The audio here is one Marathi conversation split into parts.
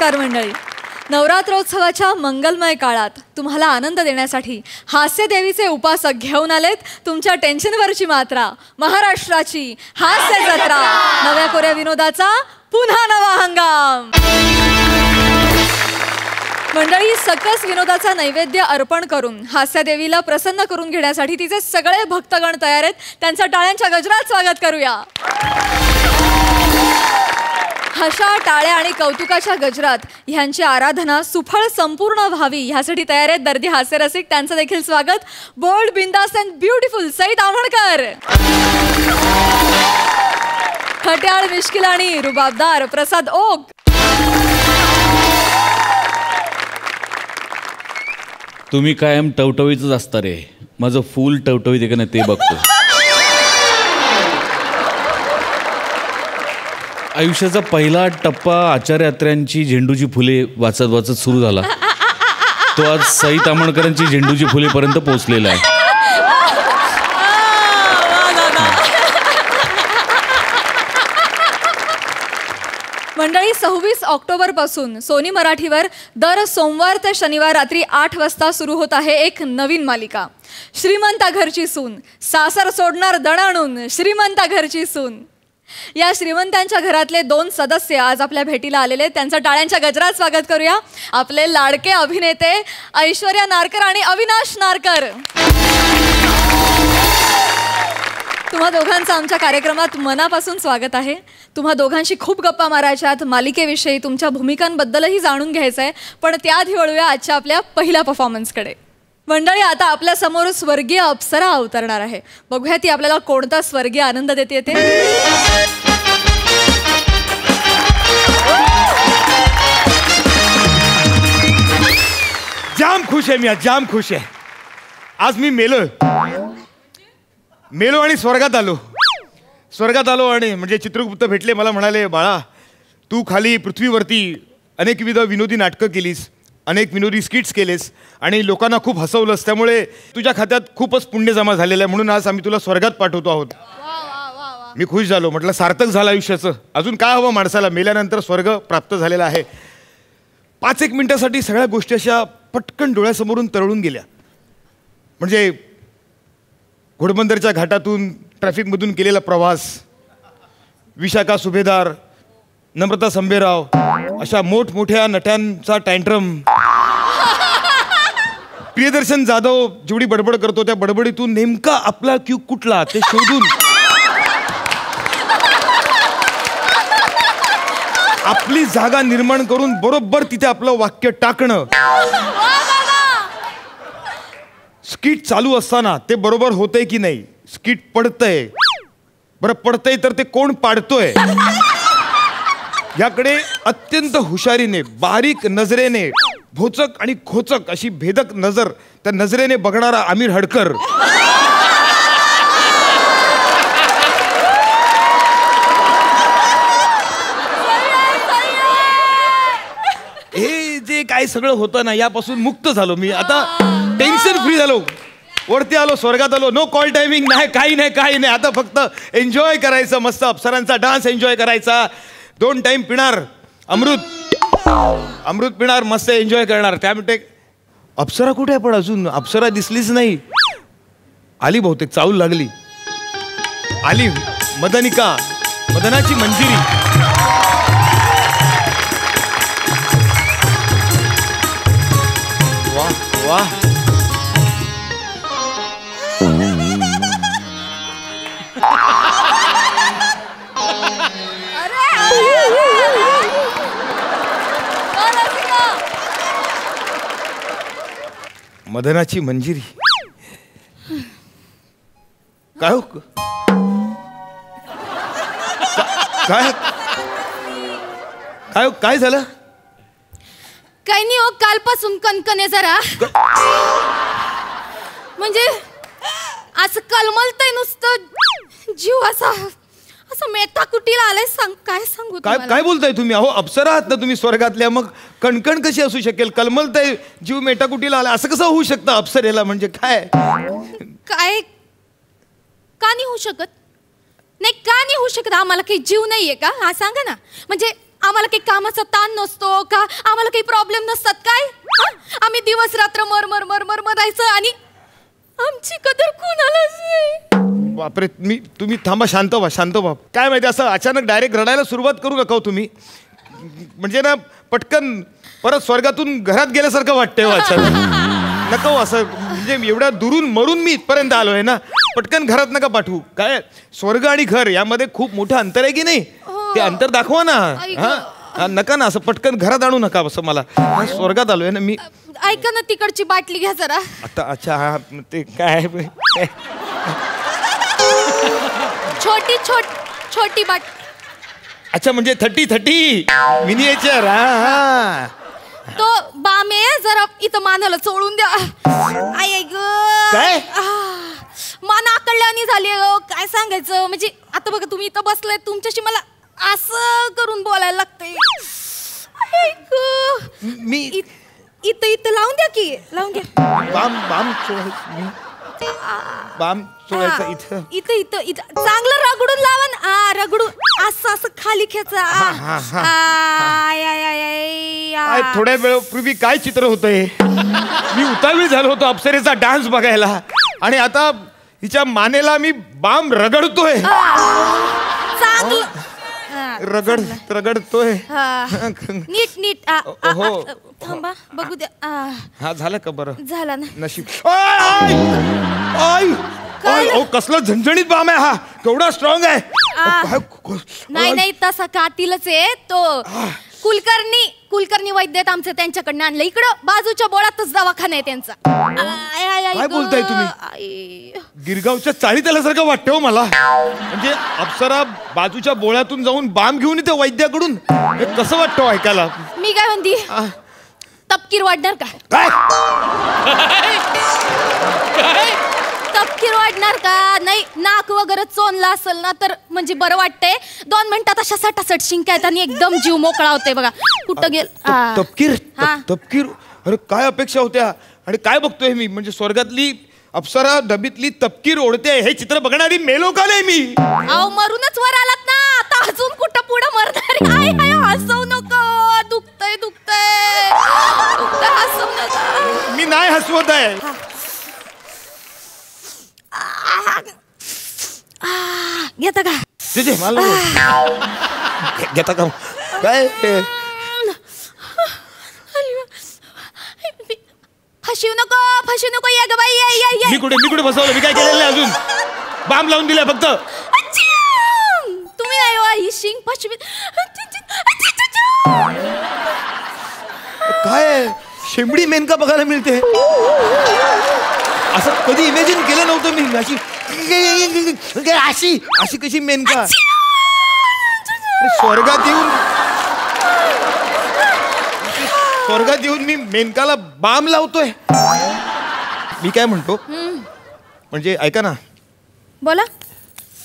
नमस्कार मंडळी. नवरात्रोत्सवाच्या मंगलमय काळात तुम्हाला आनंद देण्यासाठी हास्य देवीचे उपासक घेऊन आलेत तुमच्या टेन्शनवरची मात्रा, महाराष्ट्राची हास्य जत्रा. नव्या कोऱ्या विनोदाचा पुन्हा नवा हंगाम. मंडळी, सकस विनोदाचा नैवेद्य अर्पण करून हास्य देवीला प्रसन्न करून घेण्यासाठी तिचे सगळे भक्तगण तयार आहेत. त्यांचं टाळ्यांच्या गजरात स्वागत करूया. हशा, टाळ्या आणि कौतुकाच्या गजरात ह्यांची आराधना सुफळ संपूर्ण व्हावी ह्यासाठी तयार आहेत दर्दी हास्यरसिक. त्यांचं देखील स्वागत. बोल्ड, बिंदास अँड ब्युटिफुल सई ताम्हणकर. खट्याळ, मिश्किल आणि रुबाबदार प्रसाद ओक. तुम्ही कायम टवटवीतच असता रे. माझं फुल टवटवीत आहे का नाही ते बघतो. आयुष्याचा पहिला टप्पा आचार्य अत्र्यांची झेंडूची फुले वाचत वाचत सुरू झाला. तो आज सई ताम्हणकरांची झेंडूची फुलेपर्यंत पोहोचलेला आहे. मंडळी, 26 ऑक्टोबरपासून सोनी मराठीवर दर सोमवार ते शनिवार रात्री 8 वाजता सुरू होत आहे एक नवीन मालिका, श्रीमंता घरची सून. सासर सोडणार दणाणून श्रीमंता घरची सून. या श्रीमंतांच्या घरातले 2 सदस्य आज आपल्या भेटीला आलेले. त्यांचं टाळ्यांच्या गजरात स्वागत करूया. आपले लाडके अभिनेते ऐश्वर्या नारकर आणि अविनाश नारकर. तुम्हा दोघांचं आमच्या कार्यक्रमात मनापासून स्वागत आहे. तुम्हा दोघांशी खूप गप्पा मारायच्यात, मालिकेविषयी तुमच्या भूमिकांबद्दलही जाणून घ्यायचं आहे. पण त्याआधी वळूया आजच्या आपल्या पहिल्या परफॉर्मन्सकडे. मंडळी, आता आपल्या समोर स्वर्गीय अप्सरा अवतरणार आहे. बघूया ती आपल्याला कोणता स्वर्गीय आनंद देते ते. जाम खुश आहे मी, जाम खुश आहे. आज मी मेलो आणि स्वर्गात आलो आणि म्हणजे चित्रगुप्त भेटले, मला म्हणाले, बाळा तू खाली पृथ्वीवरती अनेकविध विनोदी नाटकं केलीस, अनेक विनोदी स्किट्स केलेस आणि लोकांना खूप हसवलंस, त्यामुळे तुझ्या खात्यात खूपच पुण्य जमा झालेलं आहे, म्हणून आज आम्ही तुला स्वर्गात पाठवतो आहोत. मी खुश झालो. म्हटलं सार्थक झालं आयुष्याचं. अजून काय हवं माणसाला, मेल्यानंतर स्वर्ग प्राप्त झालेला आहे. 5-1 मिनिटासाठी सगळ्या गोष्टी अशा पटकन डोळ्यासमोरून तरळून गेल्या. म्हणजे घोडबंदरच्या घाटातून ट्रॅफिकमधून केलेला प्रवास, विशाखा सुभेदार, नम्रता संभेराव अशा मोठमोठ्या नट्यांचा टँट्रम, प्रियदर्शन जाधव जेवढी बडबड करतो त्या बडबडीतून नेमका आपला क्यू कुठला ते शोधून आपली जागा निर्माण करून बरोबर तिथे आपलं वाक्य टाकणं. स्किट चालू असताना ते बरोबर होतंय की नाही, स्किट पडतंय, बरं पडतंय तर ते कोण पाडतोय याकडे अत्यंत हुशारीने, बारीक नजरेने, भोचक आणि खोचक अशी भेदक नजर त्या नजरेने बघणारा आमिर हडकर. हे जे काय सगळं होतं ना, यापासून मुक्त झालो मी. आता टेन्शन फ्री झालो, वरती आलो, स्वर्गात आलो. नो कॉल टायमिंग नाही, काही नाही. आता फक्त एन्जॉय करायचं, मस्त अप्सरांचा डान्स एन्जॉय करायचा. 2 टाइम पिणार अमृत पिणार, मस्त एन्जॉय करणार. त्यामुळे अप्सरा कुठे आहे? पण अजून अप्सरा दिसलीच नाही. आली बहुतेक, चावल लागली. आली मदनिका, मदनाची मंजिरी. वाह वाह. मदनाची मंजिरी. काय हो? काय झालं? काही नाही हो, कालपासून कणकण आहे जरा. म्हणजे असं कलमलतंय नुसतं, जीव असा असं मेटाकुटीला आलाय. काय सांगू? काय बोलताय तुम्ही? अहो अप्सरा आहात ना तुम्ही स्वर्गातल्या, मग कणकण कशी असू शकेल? कलमलताय, जीव मेटाकुटीला आला, असं कसं होऊ शकतं अप्सरेला? म्हणजे काय का नाही होऊ शकत? नाही का नाही होऊ शकत? आम्हाला काही जीव नाहीये का? हा सांगा ना. म्हणजे आम्हाला काही कामाचा ताण नसतो का? आम्हाला काही प्रॉब्लेम नसतात काय? आम्ही दिवस रात्र मर मरायचं आणि आमची कदर कोणालाच नाही. बापरे, तुम्ही थांबा, शांत व्हा. काय माहिती, असं अचानक डायरेक्ट रडायला सुरुवात करू नका हो तुम्ही. म्हणजे ना पटकन परत स्वर्गातून घरात गेल्यासारखं वाटतंय हो अचानक. नको असं, म्हणजे एवढ्या दुरून मरून मी इथपर्यंत आलोय ना, पटकन घरात नका पाठवू. काय स्वर्ग आणि घर यामध्ये खूप मोठं अंतर आहे की नाही? ते अंतर दाखवा ना. हा, नका ना असं पटकन घरात आणू नका असं. मला स्वर्गात आलोय ना मी. ऐका ना, तिकडची बाटली घ्या जरा. आता अच्छा, हा ते काय छोटी बाट. अच्छा, म्हणजे 30 मिनिएचर. हा, तो बामे जरा इथं मानाला चोळून द्या. आई ग, काय मान आकडल्याने झाली. काय सांगायचं, म्हणजे आता बघा तुम्ही इथं बसलाय, तुमच्याशी मला असं करून बोलायला लागतंय. मी इथं लावून द्या की, लावून द्या. बाम चोळायचा इथं. इथं चांगलं रगडून लावा ना. रगडून असं खाली खेचा. थोड्या वेळापूर्वी काय चित्र होतंय. मी उतावळी झालो होतो अप्सरेचा डान्स बघायला, आणि आता हिच्या मानेला मी बाम रगडतोय. रगडतोय. नीट हो. थांबा, बघू द्या. हा, झालं का? बरं झालं ना. नशीब. कसला झणझणीत बाम आहे हा, केवढा स्ट्रॉंग आहे. नाही तसा कातीलच आहे तो. कुलकर्णी वैद्य आहेत आमचं, त्यांच्याकडनं आणलं. इकडं बाजूच्या बोळातच दवाखाना आहे त्यांचा. काय बोलताय तुम्ही? गिरगावच्या चाळीत आल्यासारखं वाटतं हो मला. म्हणजे अप्सरा बाजूच्या बोळ्यातून जाऊन बाम घेऊन येते वैद्याकडून. हे कसं वाटतं ऐकायला? मी काय म्हणते, तपकीर वाढणार का? तपकीर वाढणार का? नाही, नाक वगैरे चोनला असेल ना तर म्हणजे बरं वाटतंय. 2 मिनिटात अशा सटासट शिंकायत आणि एकदम जीव मोकळा होते. बघा कुठं गेल. तपकीर. अरे काय अपेक्षा होत्या आणि काय बघतोय मी. म्हणजे स्वर्गातली अप्सरा डबीतली तपकीर ओढते, हे चित्र बघणारी मेलो का नाही मी? अहो, मरूनच वर आलात ना, आता अजून कुठं पुढं मरणार? आय हसवू नको. दुखतंय हसवू नका. मी नाही हसवत आहे. घेता का? मला घेता का? काय फसू नको या ग बाई. मी कुठे फसवलं? मी काय केलेलं नाही अजून. बाम लावून दिलाय फक्त. तुम्ही नाही ही शिंग फसवी. काय शेंबडी मेनका बघायला मिळते. असं कधी इमॅजिन केलं नव्हतं मी. अशी कशी मेनका. स्वर्गात येऊन मी मेनकाला बाम लावतोय. मी काय म्हणतो, म्हणजे ऐका ना, बोला.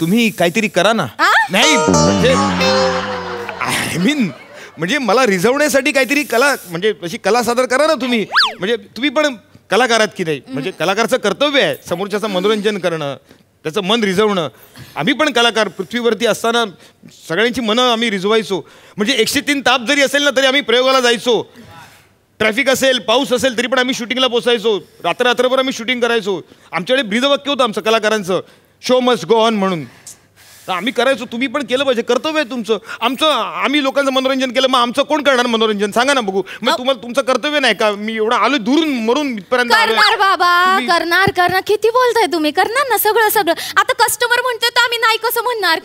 तुम्ही काहीतरी करा ना. नाही म्हणजे मला रिझवण्यासाठी काहीतरी कला, म्हणजे अशी कला सादर करा ना तुम्ही. म्हणजे तुम्ही पण कलाकार आहात की नाही. म्हणजे कलाकारचं कर्तव्य आहे समोरच्याचं मनोरंजन करणं, त्याचं मन रिझवणं. आम्ही पण कलाकार पृथ्वीवरती असताना सगळ्यांची मनं आम्ही रिझवायचो. म्हणजे 103 ताप जरी असेल ना तरी आम्ही प्रयोगाला जायचो. ट्रॅफिक असेल, पाऊस असेल तरी पण आम्ही शूटिंगला पोसायचो. रात्रभर आम्ही शूटिंग करायचो. आमच्याकडे ब्रीदवाक्य होतं आमचं कलाकारांचं, शो मस्ट गो ऑन म्हणून. आम्ही करायचो. तुम्ही पण केलं पाहिजे, कर्तव्य आहे तुमचं. आम्ही लोकांचं मनोरंजन केलं, मग आमचं कोण करणार मनोरंजन? सांगा ना बघू. मग तुम्हाला तुमचं कर्तव्य नाही का? मी एवढा आलो दुरून मरून इथपर्यंत करणार बाबा, करणार. किती बोलताय तुम्ही? करणार ना सगळं. आता कस्टमर म्हणतोय तर आम्ही नाही कसं म्हणणार?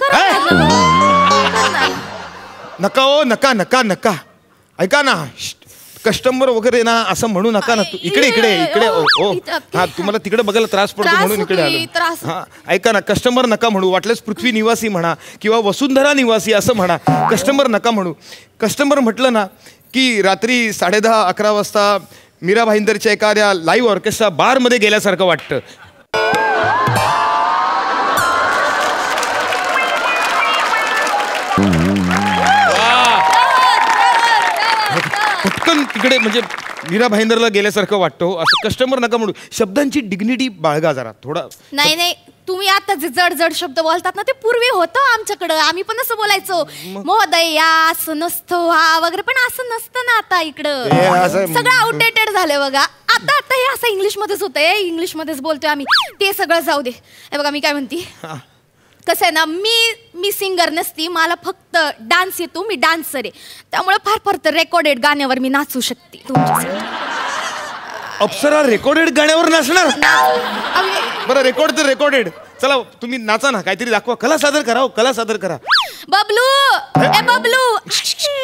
नका हो, नका. ऐका ना, कस्टमर वगैरे ना असं म्हणू नका ना. इकडे हा, तुम्हाला तिकडे बघायला त्रास पडतो म्हणून इकडे आलो. हा, ऐका ना, कस्टमर नका म्हणू. वाटल्यास पृथ्वी निवासी म्हणा किंवा वसुंधरा निवासी असं म्हणा. कस्टमर नका म्हणू. कस्टमर म्हटलं ना की रात्री 10:30-11 वाजता मीरा भाईंदरच्या एखाद्या लाईव्ह ऑर्केस्ट्रा बारमध्ये गेल्यासारखं वाटतं. पटकन तिकडे म्हणजे मीरा भाईंदरला गेल्यासारखं वाटतो. असं कस्टमर नका म्हणू. शब्दांची डिग्निटी बाळगा जरा थोडा. नाही नाही, तुम्ही आता जे जड जड शब्द बोलतात ना ते पूर्वी होतं आमच्याकडं. आम्ही पण असं बोलायचो, महोदय या असं नसतं हा वगैरे, पण असं नसतं ना आता इकडं. सगळं आउटडेटेड झालंय बघा. आता आता हे असं इंग्लिशमध्येच होतंय, इंग्लिशमध्येच बोलतोय आम्ही. ते सगळं जाऊ दे. हे बघा मी काय म्हणते, कसं आहे ना, मी सिंगर नसती, मला फक्त डान्स येतो, मी डान्सर आहे. त्यामुळे फार फार तर रेकॉर्डेड गाण्यावर मी नाचू शकते तुमच्यासाठी. अप्सरा रेकॉर्डेड गाण्यावर नाचणार? बरं, रेकॉर्ड तर रेकॉर्डेड. चला तुम्ही नाचा ना, काहीतरी दाखवा, कला सादर करा. कला सादर करा. बबलू, ए बबलू.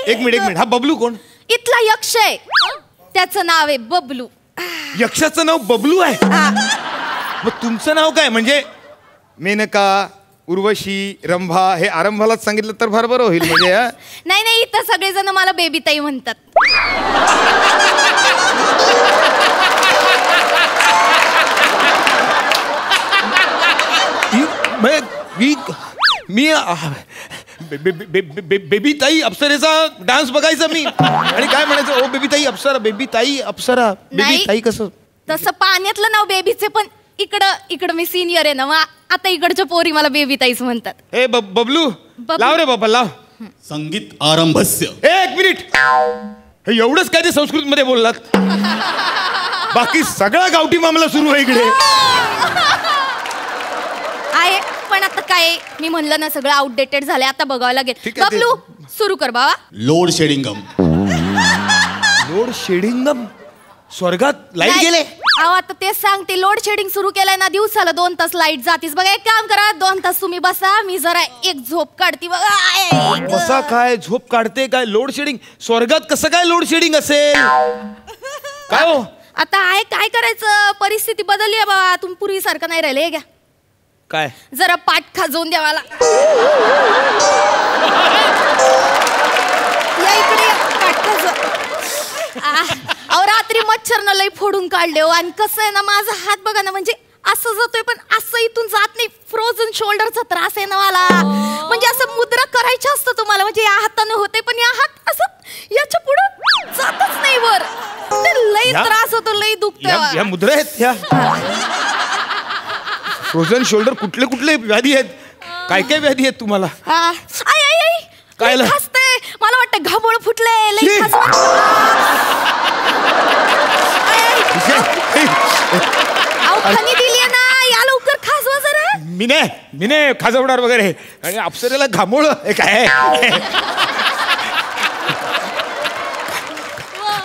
एक मिनिट. हा बबलू कोण? इथला यक्ष आहे, त्याचं नाव आहे बबलू. यक्षाचं नाव बबलू आहे? मग तुमचं नाव काय? म्हणजे मेनका, उर्वशी, रंभा हे आरंभालाच सांगितलं तर फार बरं होईल. म्हणजे नाही नाही, इथं सगळेजण मला बेबी ताई म्हणतात. मी बेबी ताई अप्सरेचा डान्स बघायचा मी, आणि काय म्हणायचं, ओ बेबी ताई अप्सरा, बेबी ताई अप्सरा, बेबी ताई. कसं तसं पाण्यातलं नाव बेबीचे, पण इकडं मी सिनियर आहे ना, मग आता इकडच्या पोरी मला बेबी ताईच म्हणतात. हे बबलू लाव रे बाबा, लाव. संगीत आरंभस्य. एक मिनिट. हे एवढंच काय ते संस्कृत मध्ये बोललात? बाकी सगळा गावठी मामला सुरू आहे इकडे. आहे, पण आता काय, मी म्हणलं ना सगळं आउटडेटेड झालंय, आता बघावं लागेल. ठीक आहे, बबलू सुरू कर बाबा. लोड शेडिंगम. लोड शेडिंगम? स्वर्गात लाईट गेले? अहो आता तेच सांगते, लोड शेडिंग सुरू केलंय ना, दिवसाला 2 तास लाईट जातीस. बघा एक काम करा, 2 तास तुम्ही बसा, मी जरा एक झोप काढते. बघा कसा काय झोप काढते काय? लोड शेडिंग स्वर्गात कसं काय लोड शेडिंग असेल? काय हो? आता आहे काय करायचं, परिस्थिती बदलली आहे बाबा. तुम्ही पूर्वीसारखं नाही राहिले. घ्या काय, जरा पाठ खाजवून द्या मला. या इकडे, पाठ खाजव. अहो रात्री मच्छरनं लई फोडून काढले हो. आणि कसं आहे ना, माझा हात बघा ना, म्हणजे असं जातोय पण असं इथून जात नाही. फ्रोझन शोल्डरचा त्रास आहे ना मला. म्हणजे असं मुद्रा करायची असतं तुम्हाला, म्हणजे या हाताने होते, पण या हात असं याच्या पुढं जातच नाही वर. लई त्रास होतो, लई दुखतोय. या मुद्रा आहेत ह्या फ्रोझन शोल्डर. कुठले कुठले व्याधी आहेत? काय काय व्याधी आहेत तुम्हाला? काय खासते, मला वाटतं घामोळ फुटले. लई खासवानी दिली ना, या लवकर खासवा जरा. मी नाही खाजवणार वगैरे. आणि अप्सरेला घामोळ काय?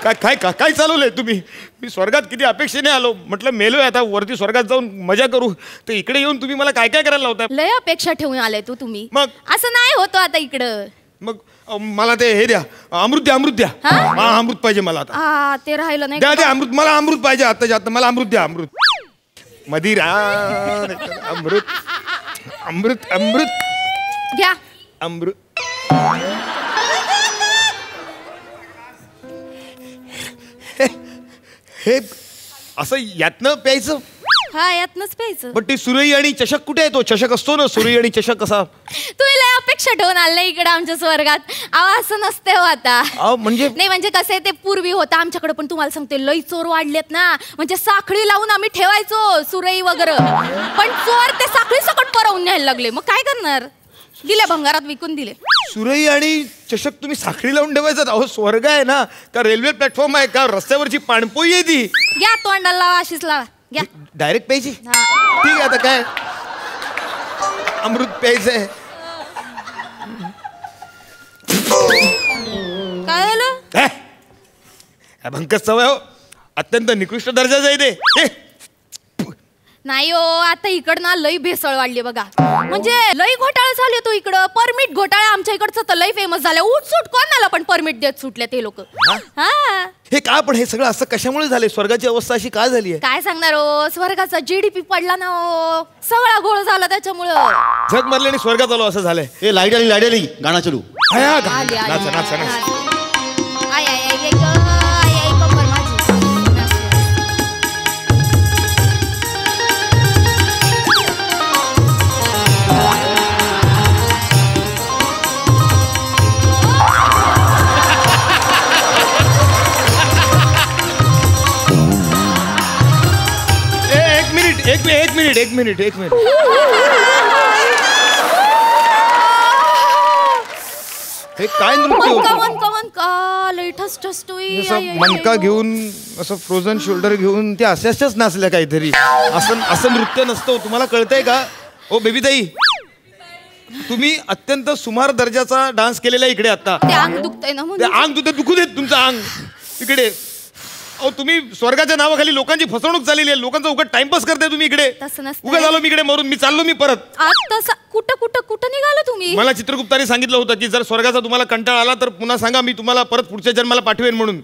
काय काय काय चालवलंय तुम्ही? मी स्वर्गात किती अपेक्षेने आलो, म्हटलं मेलोय आता, वरती स्वर्गात जाऊन मजा करू, तर इकडे येऊन तुम्ही मला काय काय करायला लावताय? लय अपेक्षा ठेवून आलाय तुम्ही. मग असं नाही होतो आता इकडं. मग मला ते हे द्या, अमृत द्या. अमृत द्या. हा, अमृत पाहिजे मला आता. ते राहिलं नाही. द्या अमृत, मला अमृत पाहिजे आत्ताच्या आत्ता. मला अमृत द्या. अमृत, मदिरा, अमृत, अमृत, अमृत घ्या. अमृत. हे असं यातनं प्यायचं? हा, यातनच प्यायचं. पण ते सुरई आणि चषक कुठे आहे? तो चषक असतो ना, सुरई आणि चषक कसा? तुम्ही लय अपेक्षा ठेवून आले इकडे आमच्या स्वर्गात. असं नसते हो आता. म्हणजे नाही, म्हणजे कसं आहे, ते पूर्वी होतं आमच्याकडे, पण तुम्हाला सांगते लई चोर वाढलेत ना. म्हणजे साखळी लावून आम्ही ठेवायचो सुरई वगैरे, पण चोर ते साखळी सकट पळवून न्यायला लागले. मग काय करणार? दिले भंगारात विकून दिले. सुरई आणि चषक तुम्ही साखळी लावून ठेवायचं? अहो स्वर्ग आहे ना, का रेल्वे प्लॅटफॉर्म आहे का? रस्त्यावरची पाणपोई आहे ती. घ्या तोंडाला लावा, अशीच लावा. घ्या. डायरेक्ट प्यायची? ठीक आहे, आता काय अमृत प्यायचंय. काय झालं? भंकस सवय हो, अत्यंत निकृष्ट दर्जाचं आहे ते. नाही हो, आता इकडनं लई भेसळ वाढली बघा. म्हणजे लई घोटाळे झाले तो इकडं. परमिट घोटाळे आमच्या इकडचं तर लई फेमस झालं. उठसूट कोणाला पण परमिट देत सुटले ते लोक. हे का? पण हे सगळं असं कशामुळे झालंय? स्वर्गाची अवस्था अशी का झाली आहे? काय सांगणार हो, स्वर्गाचा GDP पडला ना हो, सगळा घोळ झाला त्याच्यामुळं. जग मरले आणि स्वर्गात आलो असं झालंय. हे लाईट आली गाणं चालू. एक मिनिट हे काय नृत्य होतं? मनका लई ठसठसतोय. असं मनका घेऊन असं फ्रोझन शोल्डर घेऊन ते अशाच नाचल्या काहीतरी. असं नृत्य नसतं. तुम्हाला कळतंय का ओ बेबीताई? तुम्ही अत्यंत सुमार दर्जाचा डान्स केलेला इकडे आता. ते अंग दुखतंय ना म्हणून. अंग दुखू देत तुमचं अंग इकडे. अहो तुम्ही स्वर्गाच्या नावाखाली लोकांची फसवणूक झालेली आहे. लोकांचा उगाच टाइमपास करताय तुम्ही इकडे. तसं नसतं. उगा झालो मी इकडे मरून. मी चाललो मी परत. आता कुठं निघालो तुम्ही? मला चित्रगुप्ताने सांगितलं होतं की जर स्वर्गाचा तुम्हाला कंटाळा आला तर पुन्हा सांगा, मी तुम्हाला परत पुढच्या जन्माला पाठवेन म्हणून.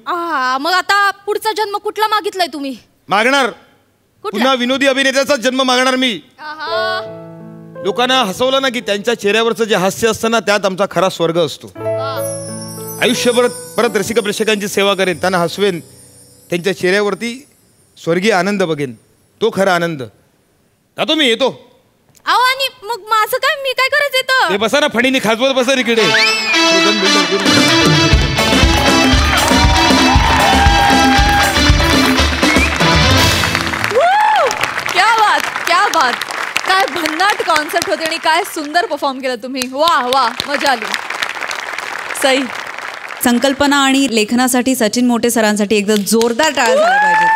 मग आता पुढचा जन्म कुठला मागितलाय तुम्ही? मागणार पुन्हा विनोदी अभिनेत्याचा जन्म मागणार मी. लोकांना हसवलं ना की त्यांच्या चेहऱ्यावरचं जे हास्य असतं ना त्यात आमचा खरा स्वर्ग असतो. आयुष्यभर परत रसिक प्रेक्षकांची सेवा करेन, त्यांना हसवेन, त्यांच्या चेहऱ्यावरती स्वर्गीय आनंद बघेन. तो खरा आनंद. जातो मी, येतो. अहो आणि मग माझं काय? मी काय करायचं इथं? ते बसा ना फणीने खाजवत बसा इकडे. क्या बात. काय भन्नाट कॉन्सेप्ट होते आणि काय सुंदर परफॉर्म केलं तुम्ही. वा मजा आली. सई. संकल्पना आणि लेखनासाठी सचिन मोटे सरांसाठी एकदा जोरदार टाळ्या झाल्या पाहिजेत.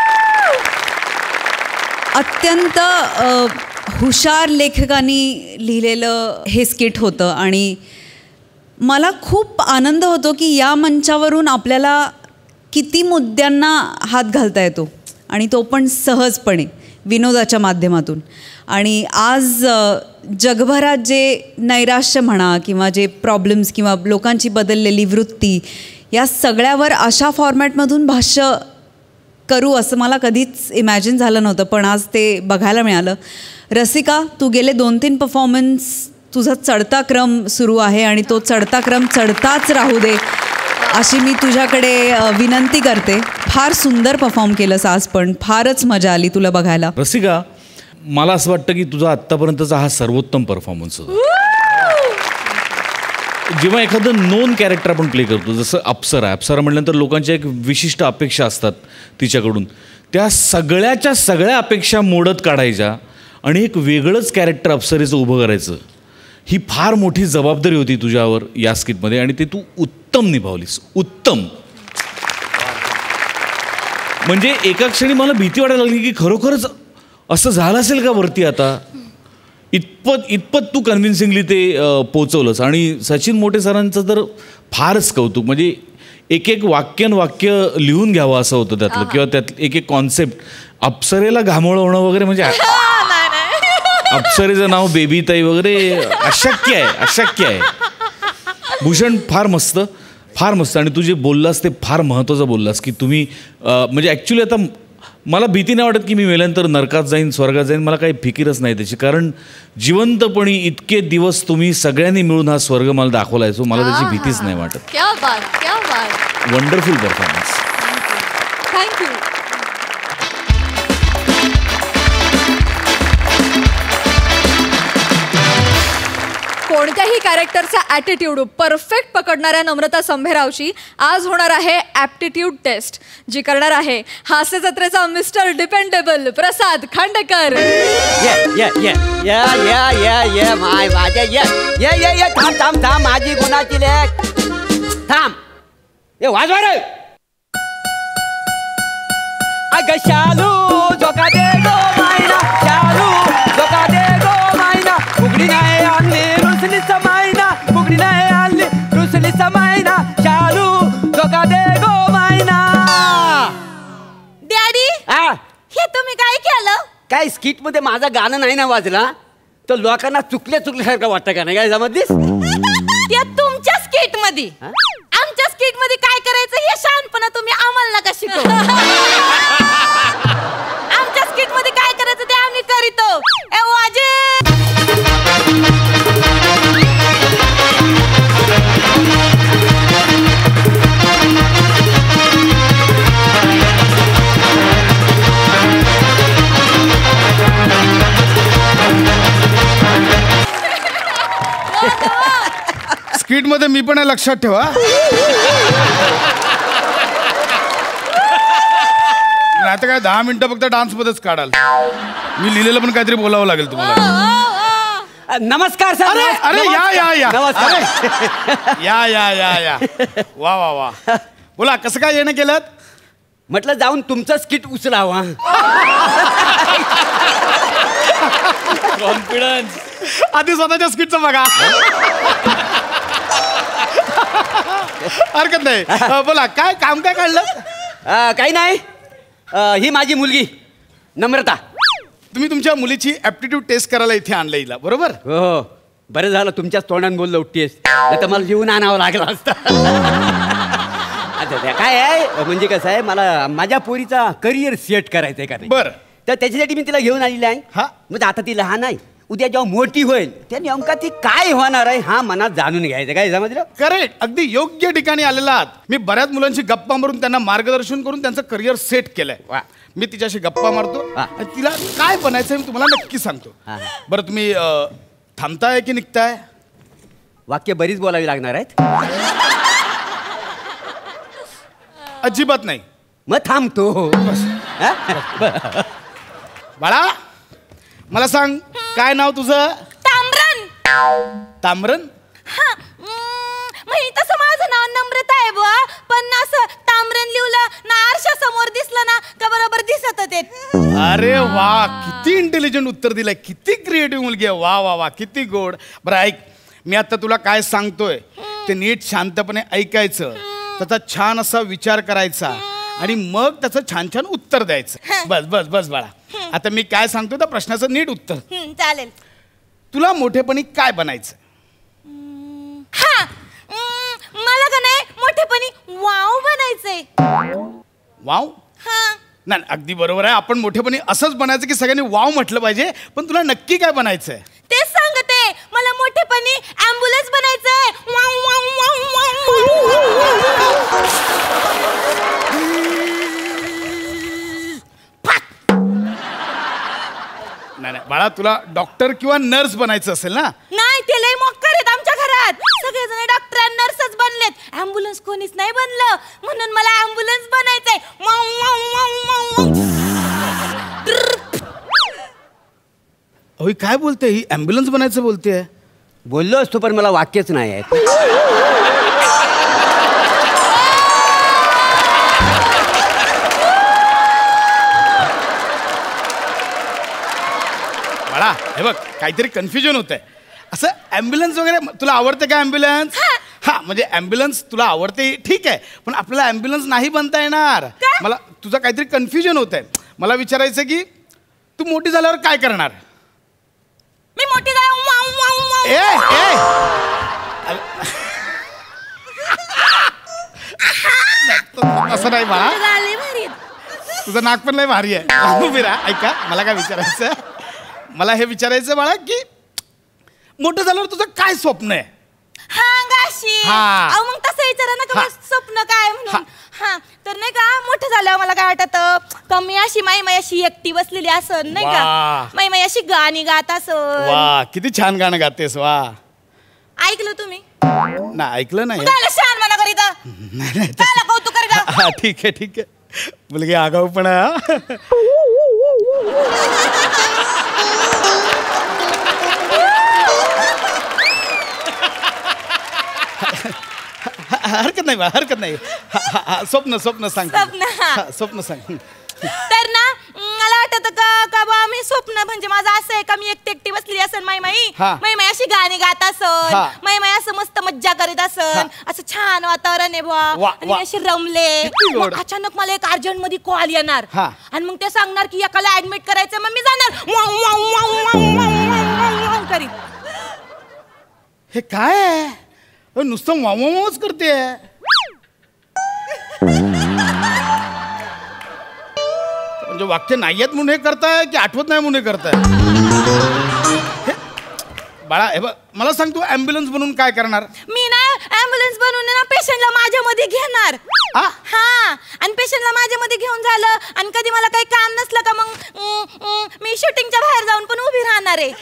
अत्यंत हुशार लेखकांनी लिहिलेलं हे स्किट होतं आणि मला खूप आनंद होतो की या मंचावरून आपल्याला किती मुद्द्यांना हात घालता येतो आणि तो पण सहजपणे विनोदाच्या माध्यमातून. आणि आज जगभरात जे नैराश्य म्हणा किंवा जे प्रॉब्लेम्स किंवा लोकांची बदललेली वृत्ती या सगळ्यावर अशा फॉर्मॅटमधून भाष्य करू असं मला कधीच इमॅजिन झालं नव्हतं, पण आज ते बघायला मिळालं. रसिका, तू गेले 2-3 परफॉर्मन्स तुझा चढता क्रम सुरू आहे आणि तो चढता क्रम चढताच राहू दे अशी मी तुझ्याकडे विनंती करते. फार सुंदर परफॉर्म केलंस आज, पण फारच मजा आली तुला बघायला. रसिका, मला असं वाटतं की तुझा आत्तापर्यंतचा हा सर्वोत्तम परफॉर्मन्स होता. जेव्हा एखादं नोन कॅरेक्टर आपण प्ले करतो, जसं अप्सरा म्हटल्यानंतर लोकांच्या एक विशिष्ट अपेक्षा असतात तिच्याकडून, त्या सगळ्या अपेक्षा मोडत काढायच्या आणि एक वेगळंच कॅरेक्टर अप्सरेचं उभं करायचं, ही फार मोठी जबाबदारी होती तुझ्यावर या स्किटमध्ये आणि ते तू उत्तम निभावलीस. उत्तम. म्हणजे एका क्षणी मला भीती वाटायला लागली की खरोखरच असं झालं असेल का वरती आता. इतपत तू कन्व्हिन्सिंगली ते पोचवलंस. आणि सचिन मोटे सरांचं तर फारच कौतुक. म्हणजे एक वाक्य लिहून घ्यावं असं होतं त्यातलं, किंवा त्यात एक कॉन्सेप्ट. अप्सरेला घामोळं होणं वगैरे म्हणजे अप्सरेचं नाव बेबीताई वगैरे अशक्य आहे. भूषण, फार मस्त. आणि तू जे बोललास ते फार महत्त्वाचं बोललास की तुम्ही म्हणजे ॲक्च्युली आता मला भीती नाही वाटत की मी मेल्यानंतर नरकात जाईन स्वर्गात जाईन, मला काही फिकीरच नाही त्याची. कारण जिवंतपणी इतके दिवस तुम्ही सगळ्यांनी मिळून हा स्वर्ग मला दाखवलाय, सो मला त्याची भीतीच नाही वाटत. क्या बात. Wonderful performance. थँक्यू. कोणत्याही कॅरेक्टरचा ॲटिट्यूड परफेक्ट पकडणाऱ्या नम्रता संभेरावची आज होणार आहे ॲप्टिट्यूड टेस्ट, जी करणार आहे हास्य जत्रेचा मिस्टर डिपेंडेबल प्रसाद खांडेकर. थांब माझी गुणाची लेक. थांब. ए वाजवा रे. अगं शालू जोका दे गो मायना, शालू जोका दे गो मायना, उघडी नाही आणली रुसली समायना, उघडी नाही आणली रुसली समायना, शालू जोका दे गो मायना. डॅडी, हे तुम्ही काय केलं? काय स्किट मध्ये माझं गाणं नाही ना वाजला तर लोकांना चुकल्यासारखं वाटतं का नाही? काय समजलीस? ते तुमच्या स्किट मध्ये. आमच्या स्किट मध्ये काय करायचं हे शहाणपणा तुम्ही आम्हाला नका शिकवू. आमच्या स्किट मध्ये काय करायचं ते आम्ही करीतो. ए वाजे. स्किट मध्ये मी पण आहे, लक्षात ठेवा. आता काय 10 मिनिटं फक्त डान्स मध्येच काढाल. मी लिहिलेलं पण काहीतरी बोलावं लागेल तुम्हाला. नमस्कार सर. अरे अरे या या या नमस्कार. अरे, या या या या वा वा वा. बोला कसं काय येणं केलं? म्हटलं जाऊन तुमचं स्किट उचलावा. कॉन्फिडन्स. आधी स्वतःच्या स्किटचं बघा. हरकत नाही. बोला काय काम काय काढलं? काही नाही. ही माझी मुलगी नम्रता. तुम्ही तुमच्या मुलीची ऍप्टिट्यूड टेस्ट करायला इथे आणलं हिला, बरोबर? हो हो, बरं झालं तुमच्याच तोंडाने बोललो उठतेस, नाही तर मला लिहून आणावं लागलं असतं. अच्छा काय आहे म्हणजे कसं आहे, मला माझ्या पोरीचा करिअर सेट करायचं आहे का नाही. बरं. तर त्याच्यासाठी मी तिला घेऊन आलेली आहे. हा. म्हणजे आता ती लहान आहे, उद्या जेव्हा मोठी होईल त्या नेमका ती काय होणार आहे हा मनात जाणून घ्यायचं. काय समजलं? करेक्ट. अगदी योग्य ठिकाणी आलेला आहात. मी बऱ्याच मुलांशी गप्पा मारून त्यांना मार्गदर्शन करून त्यांचं करिअर सेट केलंय. वा. मी तिच्याशी गप्पा मारतो हा. आणि तिला काय बनायचं मी तुम्हाला नक्की सांगतो. हा. बरं तुम्ही थांबताय की निघताय? वाक्य बरीच बोलावी लागणार आहेत. अजिबात नाही. मग थांबतो. हा? बाळा मला सांग काय नाव तुझं? ताम्रन. ताम्रन. हा, म्हणजे तसं माझं नाव नम्रता आहे बुवा, पण असं ताम्रन लिहलं ना आरशा समोर दिसलं ना का बरोबर दिसत ते. अरे वा, किती इंटेलिजंट उत्तर दिलंय. किती क्रिएटिव्ह मुलगी आहे. वा वा वा, किती गोड. बरं ऐक, मी आता तुला काय सांगतोय ते नीट शांतपणे ऐकायचं, त्याचा छान असा विचार करायचा आणि मग त्याचं छान छान उत्तर द्यायचं. बस बस बस बाळा. आता मी काय सांगतो त्या प्रश्नाचं नीट उत्तर. चालेल. तुला मोठेपणी काय बनायचं? हा, मला का नाही मोठेपणी वाव बनायचंय. वाव? हा, नाही अगदी बरोबर आहे. आपण मोठेपणी असंच बनायचं की सगळ्यांनी वाव म्हटलं पाहिजे, पण तुला नक्की काय बनायचंय? तेच सांगते, मला मोठेपणी ॲम्ब्युलन्स बनायचंय. Wow wow wow wow. नाही नाही बाळा, तुला डॉक्टर किंवा नर्स बनायचं असेल ना? नाही, ते लय मोक्कर आहेत आमच्या घरात. सगळेजण डॉक्टर नर्सच बनलेत, ॲम्ब्युलन्स कोणीच नाही बनलं, म्हणून मला ॲम्ब्युलन्स बनायचंय. Wow wow wow wow. अहो काय बोलते ही? ॲम्ब्युलन्स बनायचं बोलते. बोललो असतो पण मला वाक्यच नाही आहेत. बाळा हे बघ, काहीतरी कन्फ्युजन होत आहे. असं ॲम्ब्युलन्स वगैरे तुला आवडते का? ॲम्ब्युलन्स? हा म्हणजे ॲम्ब्युलन्स तुला आवडते ठीक आहे, पण आपल्याला ॲम्ब्युलन्स नाही बनता येणार. मला तुझं काहीतरी कन्फ्युजन होत आहे. मला विचारायचं की तू मोठी झाल्यावर काय करणार? मी मोठी झाले वाव वाव वाव. ए ए असं नाही बाळा, झाले भारी. तुझं नाक पण लय भारी आहे. उभी राहा. ऐका, मला काय विचारायचं, मला हे विचारायचं बाळा की मोठं झाल्यावर तुझं काय स्वप्न आहे? हा गाशी. हा. अहो मग तसं विचारा ना का हा. स्वप्न काय म्हणून. हा, तर नाही का मोठं झाल्यावर मला काय वाटत का मी अशी माई अशी एकटी बसलेली असन नाही वा. का, माई अशी गाणी गात असन. वा, किती छान गाणं गातेस. वा. ऐकलं तुम्ही? ना ऐकलं नाही. काय शान म्हणा करीता, नाही नाही काय कौतुक करीता. हा ठीक आहे ठीक आहे. मुलगी आगाऊ पण आहे. हरकत नाही बा, हरकत नाही. स्वप्न स्वप्न सांग. स्वप्न, हा. स्वप्न सांग. तर ना मला वाटत का बा मी स्वप्न म्हणजे माझं असं आहे का मी एकटी एकटी बसली असन माई हा. माई अशी गाणी गात असन, हा. माई असं मस्त मज्जा करीत असन, असं छान वातावरण आहे बुवा, वा, आणि वा. मी अशी रमले. किती गोड. मग अचानक मला एक अर्जंट मध्ये कॉल येणार हा. आणि मग ते सांगणार की एकाला ऍडमिट करायचं, मग मी जाणार wow, wow, wow, wow, wow, wow, wow करीत. हे काय आहे? नुसतं वावच करते. म्हणजे वाक्य नाही आहेत म्हणून हे करताय की आठवत नाही म्हणून हे करताय? हे, बाळा हे बघ, मला सांग तू ॲम्ब्युलन्स बनवून काय करणार? मी ना ॲम्ब्युलन्स बनवून ना पेशंटला माझ्यामध्ये घेणार. हा? हा, आणि पेशंटला माझ्यामध्ये घेऊन झालं आणि कधी मला काही काम नसलं का मग मी शूटिंगच्या बाहेर जाऊन पण उभी राहणार आहे.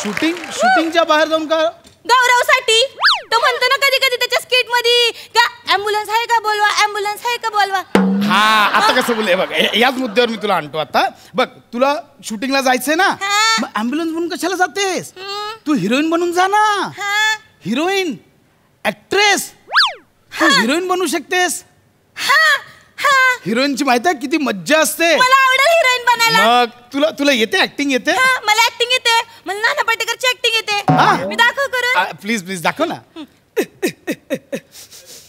शूटिंगच्या बाहेर जाऊन का? गौरवसाठी. तो म्हणतो ना कधी कधी त्याच्या स्किट मध्ये का ॲम्ब्युलन्स आहे का बोलवा, ॲम्ब्युलन्स आहे का बोलवा. हा आता कसं बोलले बघ, याच मुद्द्यावर मी तुला आणतो आता. बघ तुला शूटिंगला जायचंय ना, हा. मग ॲम्ब्युलन्स म्हणून कशाला जातेस? तू हिरोईन बनून जा ना. हिरोईन, ऍक्ट्रेस, तू हिरोईन बनू शकतेस. हिरोईनची माहिती आहे किती मज्जा असते. मला आवडेल हिरोईन बनायला. मग तुला येते, ऍक्टिंग येते? मला ऍक्टिंग येते. मला नाना पाटेकरची ऍक्टिंग येते. मी दाखव करून. प्लीज दाखव ना.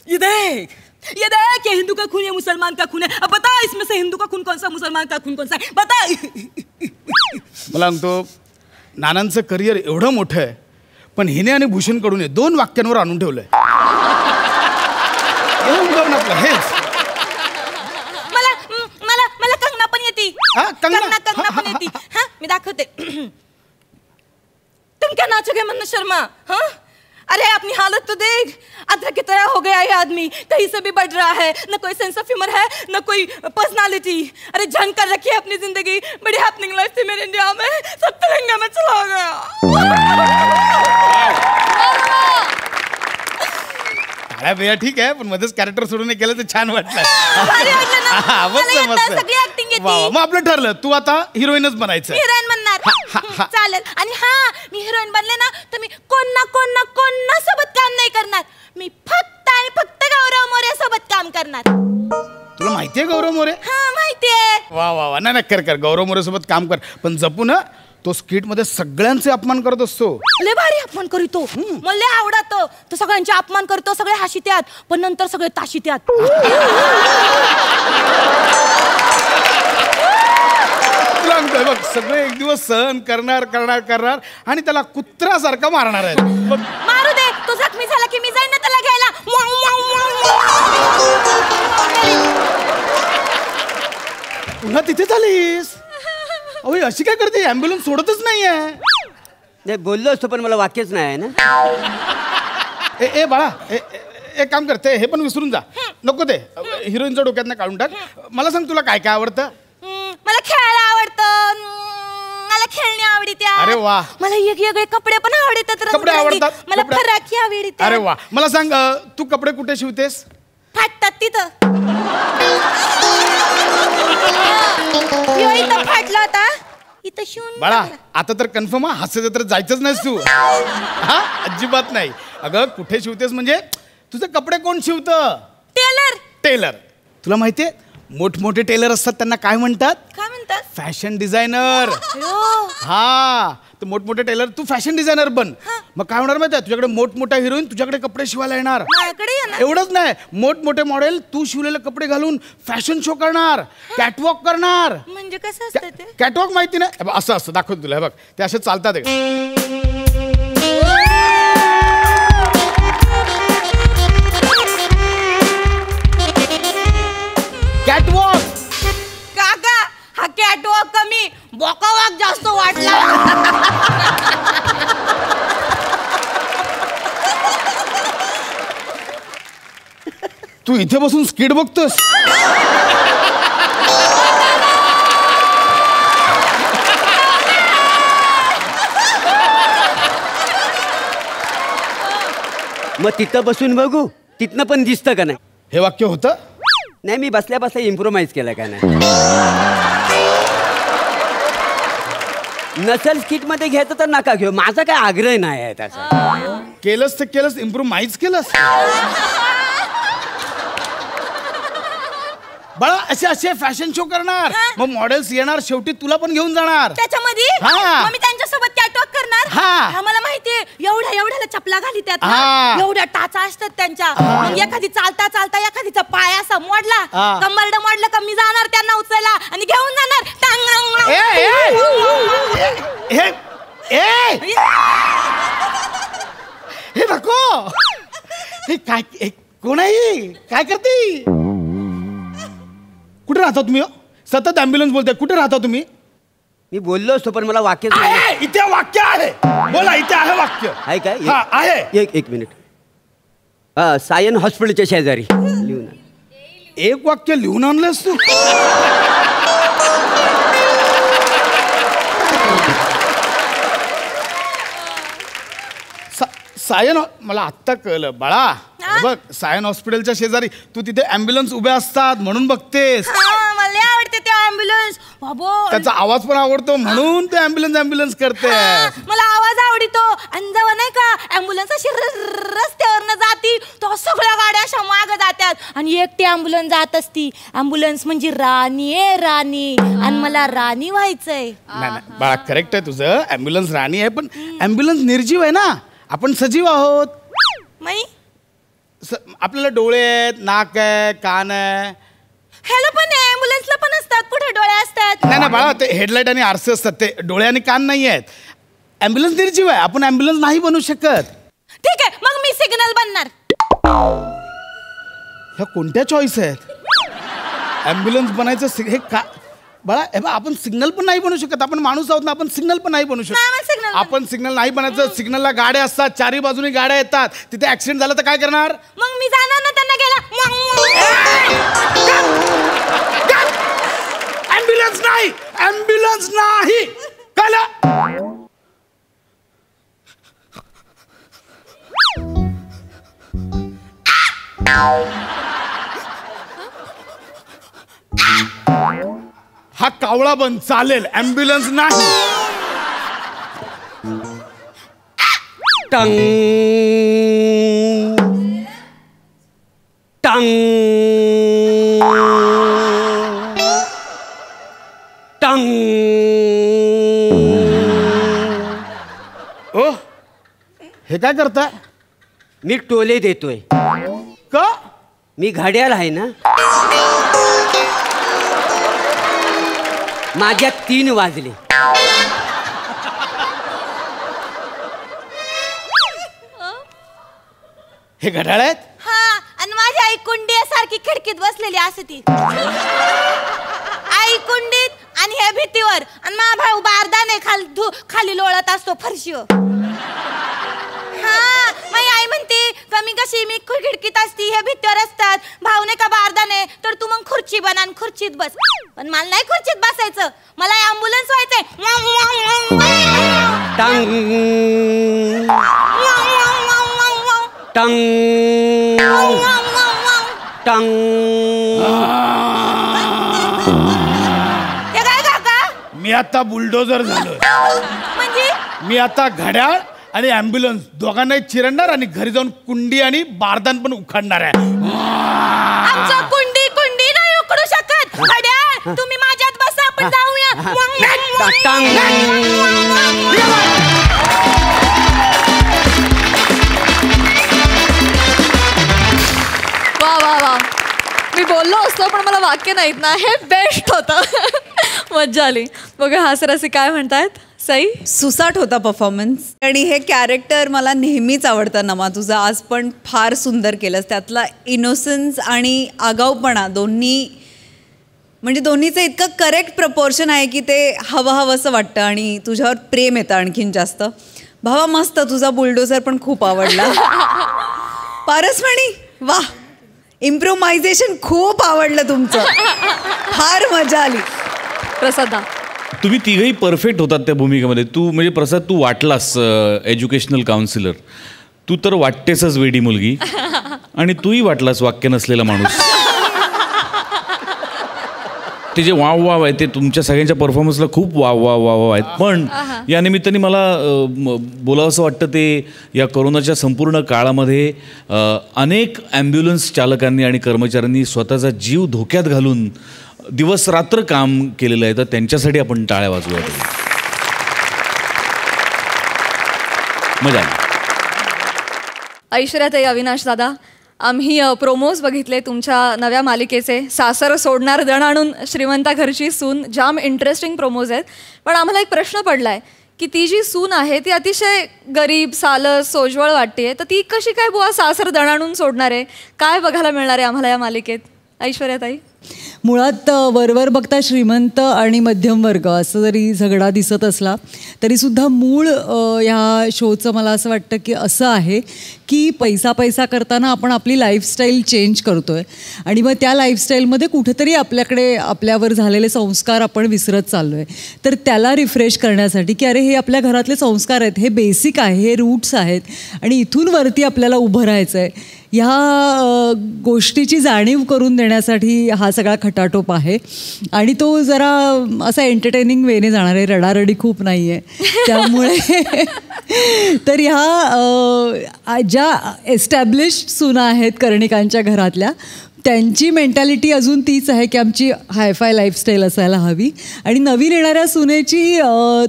ये देख ये हिंदू का खून ये मुसलमान का खून है. अब बता इसमें से हिंदू का खून कौन सा, मुसलमान का खून कौन सा है, बता. मला सांगतो नानांचं करिअर एवढं मोठं आहे, पण हिने आणि भूषण कडून 2 वाक्यांवर आणून ठेवलंय. हेच मला कंगना पण येते. कंगना पण येते. मी दाखवते. तुम क्या नाचोगे मन्ना शर्मा? हाँ अरे अपनी हालत तो देख, अदरक की तरह हो गया ये आदमी, कहीं से भी बढ़ रहा है, न कोई सेंस ऑफ ह्यूमर है, न कोई पर्सनालिटी. अरे झंड कर रखी है अपनी जिंदगी. बड़ी हैपनिंग लाइफ थी मेरे इंडिया में, सब तिरंगे में चला गया. भैया ठीक आहे, पण मध्येच कॅरेक्टर सोडून केलं तर छान वाटलं. सगळी ऍक्टिंग येते. मग आपलं ठरलं, तू आता हिरोईनच बनायचं. हिरोईन बनणार. चालेल. आणि मी हिरोईन बनले ना तर मी कोण ना सोबत काम नाही करणार. मी फक्त आणि फक्त गौरव मोरे सोबत काम करणार. तुला माहितीये गौरव मोरे? माहितीये. वा नाही कर गौरव मोरे सोबत काम कर, पण जपू ना. तो स्किट मध्ये सगळ्यांचे अपमान करत असतो. लय भारी अपमान करतो. मला लय आवडतो. तो सगळ्यांचे अपमान करतो, सगळे हसित्यात, पण नंतर सगळे ताशित्यात. बघ सगळे एक दिवस सहन करणार आणि त्याला कुत्र्यासारखा मारणार आहे. मारू दे. तो जखमी झाला की मी जाईन ना त्याला घ्यायला. पुन्हा तिथे झालीस? अहो अशी काय करते? ॲम्ब्युलन्स सोडतच नाहीये. नाही बोललो असतो पण मला वाक्यच नाही ना. ए बाळा, एक काम करते, हे पण विसरून जा. नको ते हिरोईनच्या डोक्यातनं काढून टाक. मला सांग तुला काय काय आवडतं? मला खेळायला आवडतं. मला खेळणी आवडते. अरे वा. मला वेगवेगळे कपडे पण आवडतात. कपडे आवडतात? मला फराकी आवडते. अरे वा. मला सांग तू कपडे कुठे शिवतेस? फाटतात तिथं. इथं फाटला होता, इथं शिवून. बाळा आता तर कन्फर्म हास्य जत्रेत जायचंच नाहीस तू. हा अजिबात नाही. अगं कुठे शिवतेस म्हणजे तुझे कपडे कोण शिवतं? टेलर. तुला माहितीये मोठमोठे टेलर असतात त्यांना काय म्हणतात? Fashion designer. हा तर मोठमोठे टेलर, तू फॅशन डिझायनर बन. मग काय होणार माहिती आहे? तुझ्याकडे मोठमोठ्या हिरोईन तुझ्याकडे कपडे शिवायला येणार. एवढंच नाही, मोठमोठे मॉडेल तू शिवलेले कपडे घालून फॅशन शो करणार, कॅटवॉक करणार. म्हणजे कसं असतं ते? कॅटवॉक माहिती नाही? असं असतं, दाखवतो तुला. बघ ते असे चालतात. कॅटवॉक. काका हा कॅटवॉक कमी, बॉकावॉक जास्त वाटला. तू इथे बसून स्किट बघतोस? मग तिथं बसून बघू, तिथनं पण दिसतं का नाही? हे वाक्य होतं? नाही मी बसल्या बसल्या इम्प्रोव्हाइज केलं का नाही. नसल स्किट मध्ये घ्यायचं तर नका घेऊ, माझा काय आग्रह नाही आहे त्याचा. केलंस तर केलंस, इम्प्रोव्हाइज केलंस. बाळा असे असे फॅशन शो करणार, मग मॉडेल्स येणार, शेवटी तुला पण घेऊन जाणार त्याच्यामध्ये. मग मी त्यांच्यासोबत कॅटवॉक करणार. मला माहितीये एवढ्याला चपला घाली त्यात, एवढ्या टाचा असतात त्यांच्या. मग एखादी चालता एखादीचा पाय असा मोडला, कंबरड मोडलं का मी जाणार त्यांना उचलायला आणि घेऊन जाणार. हे नको. हे काय कोण आहे? काय करते? कुठे राहता तुम्ही? सतत ॲम्ब्युलन्स बोलताय. कुठे राहता तुम्ही? मी बोललो असतो पण मला वाक्य नाही. इथे वाक्य आहे. बोला, इथे आहे वाक्य. आहे काय? आहे. एक मिनिट. सायन हॉस्पिटलच्या शेजारी लिहून. एक वाक्य लिहून आणलंस तू? सायन मला आत्ता कळलं बाळा. बघ सायन हॉस्पिटलच्या शेजारी तू तिथे ॲम्ब्युलन्स उभ्या असतात म्हणून बघतेस. मला आवडते ते ॲम्ब्युलन्स बाबो. त्याचा आवाज पण आवडतो म्हणून ते ॲम्ब्युलन्स करते. मला आवाज आवडतो. आणि जेव्हा नाही का ॲम्ब्युलन्स अशी रस्त्यावरनं जाती तो सगळ्या गाड्या अशा मागं जातात आणि एकटी ॲम्ब्युलन्स जात असती. ॲम्ब्युलन्स म्हणजे राणी आहे राणी आणि मला राणी व्हायचंय. नाही बाळा करेक्ट आहे तुझं. ॲम्ब्युलन्स राणी आहे पण ॲम्ब्युलन्स निर्जीव आहे ना. आपण सजीव आहोत. आपल्याला डोळे आहेत, नाक आहे, कान आहे. ह्याला पण ॲम्ब्युलन्सला पण असतात. कुठे डोळे असतात? नाही बाळा ते हेडलाईट आणि आरसे असतात. ते डोळे आणि कान नाही आहेत. ॲम्ब्युलन्स निर्जीव आहे. आपण ॲम्ब्युलन्स नाही बनवू शकत. ठीक आहे मग मी सिग्नल बनणार. ह्या कोणत्या चॉईस आहेत? ॲम्ब्युलन्स बनायचं हे का बाळा? हे बघ आपण सिग्नल पण नाही बनवू शकत. आपण माणूस आहोत ना. आपण सिग्नल पण नाही बनवू शकत. आपण सिग्नल नाही बनायचं. सिग्नलला गाड्या असतात. चारी बाजूनी गाड्या येतात. तिथे ऍक्सिडेंट झाला तर काय करणार? मग मी जाणार ना त्यांना घ्यायला. ॲम्ब्युलन्स नाही. ॲम्ब्युलन्स नाही कळलं? हा कावळा बन चालेल. ॲम्ब्युलन्स नाही. टंग टंग टंग. ओ हे काय करताय? मी टोले देतोय. का? मी घड्याळ आहे ना. माझ्या 3 वाजले. हे घड्याळ आहेत? हा आणि माझी आई कुंडीसारखी खिडकीत बसलेली असती. आई कुंडीत आणि हे भीतीवर आणि माझा भाऊ बारदाने खाली लोळत असतो फरशीवर. हा माझी आई म्हणते कमी कशी मी खिडकीत असती हे भीतीवर असतात. भाऊने का बारदाने तर तू मग खुर्ची बन आणि खुर्चीत बस. पण मला नाही खुर्चीत बसायचं. मला ॲम्ब्युलन्स व्हायचंय. टंग टंग टंग. हे काय काका? मी आता बुलडोजर झालोय. म्हणजे मी आता घड्याळ आणि ॲम्ब्युलन्स दोघांनाही चिरडणार आणि घरी जाऊन कुंडी आणि बारदान पण उखाडणार आहे. आमचं कुंडी नाही उकडू शकत. घड्याळ तुम्ही माझ्यात बसा आपण जाऊया. वा वा वा. मी बोललो असतो पण मला वाक्य नाहीत ना. हे बेस्ट होतं. मज्जा आली. बघा हासरसी काय म्हणतायत. सई सुसाट होता परफॉर्मन्स. आणि हे कॅरेक्टर मला नेहमीच आवडतं नमा. तुझं आज पण फार सुंदर केलंस. त्यातला इनोसन्स आणि आगाऊपणा दोन्ही म्हणजे दोन्हीचं इतकं करेक्ट प्रपोर्शन आहे की ते हवंसं वाटतं आणि तुझ्यावर प्रेम येतं आणखीन जास्त. भावा मस्त. तुझा बुलडोझर पण खूप आवडला. पारसमणी वा. इम्प्रोव्हायझेशन खूप आवडलं तुमचं. फार मजा आली. प्रसादा तुम्ही तिघही परफेक्ट होतात त्या भूमिकेमध्ये. तू म्हणजे प्रसाद तू वाटलास एज्युकेशनल काउन्सिलर. तू तर वाटतेसच वेडी मुलगी आणि तूही वाटलास वाक्य नसलेला माणूस. ते जे वाव वाव आहे ते तुमच्या सगळ्यांच्या परफॉर्मन्सला खूप वाव आहेत. पण या निमित्ताने मला बोलावं असं वाटतं ते या कोरोनाच्या संपूर्ण काळामध्ये अनेक ॲम्ब्युलन्स चालकांनी आणि कर्मचाऱ्यांनी स्वतःचा जीव धोक्यात घालून दिवस रात्र काम केलेलं आहे. तर त्यांच्यासाठी आपण टाळ्या वाजवूया. मजा आली. ऐश्वर्याताई, अविनाश दादा, आम्ही प्रोमोज बघितले तुमच्या नव्या मालिकेचे. सासर सोडणार दण आणून श्रीमंता घरची सून. जाम इंटरेस्टिंग प्रोमोज आहेत. पण आम्हाला एक प्रश्न पडला आहे की ती जी सून आहे ती अतिशय गरीब सालस सोज्वळ वाटते. तर ती कशी काय बुवा सासर दण आणून सोडणार आहे? काय बघायला मिळणार आहे आम्हाला या मालिकेत? ऐश्वर्याताई. मुळात वरवर बघता श्रीमंत आणि मध्यम वर्ग असं जरी झगडा दिसत असला तरीसुद्धा मूळ ह्या शोचं मला असं वाटतं की असं आहे की पैसा करताना आपण आपली लाईफस्टाईल चेंज करतो आहे आणि मग त्या लाईफस्टाईलमध्ये कुठेतरी आपल्यावर झालेले संस्कार आपण विसरत चाललो आहे. तर त्याला रिफ्रेश करण्यासाठी की अरे हे आपल्या घरातले संस्कार आहेत, हे बेसिक आहे, हे रूट्स आहेत आणि इथून वरती आपल्याला उभं राहायचं आहे. ह्या गोष्टीची जाणीव करून देण्यासाठी हा सगळा खटाटोप आहे आणि तो जरा असा एंटरटेनिंग वेने जाणार आहे, रडारडी खूप नाही आहे. त्यामुळे तर ह्या ज्या एस्टॅब्लिश्ड सुना आहेत कर्णिकांच्या घरातल्या, त्यांची मेंटॅलिटी अजून तीच आहे की आमची हायफाय लाईफस्टाईल असायला हवी आणि नवीन येणाऱ्या सुनेची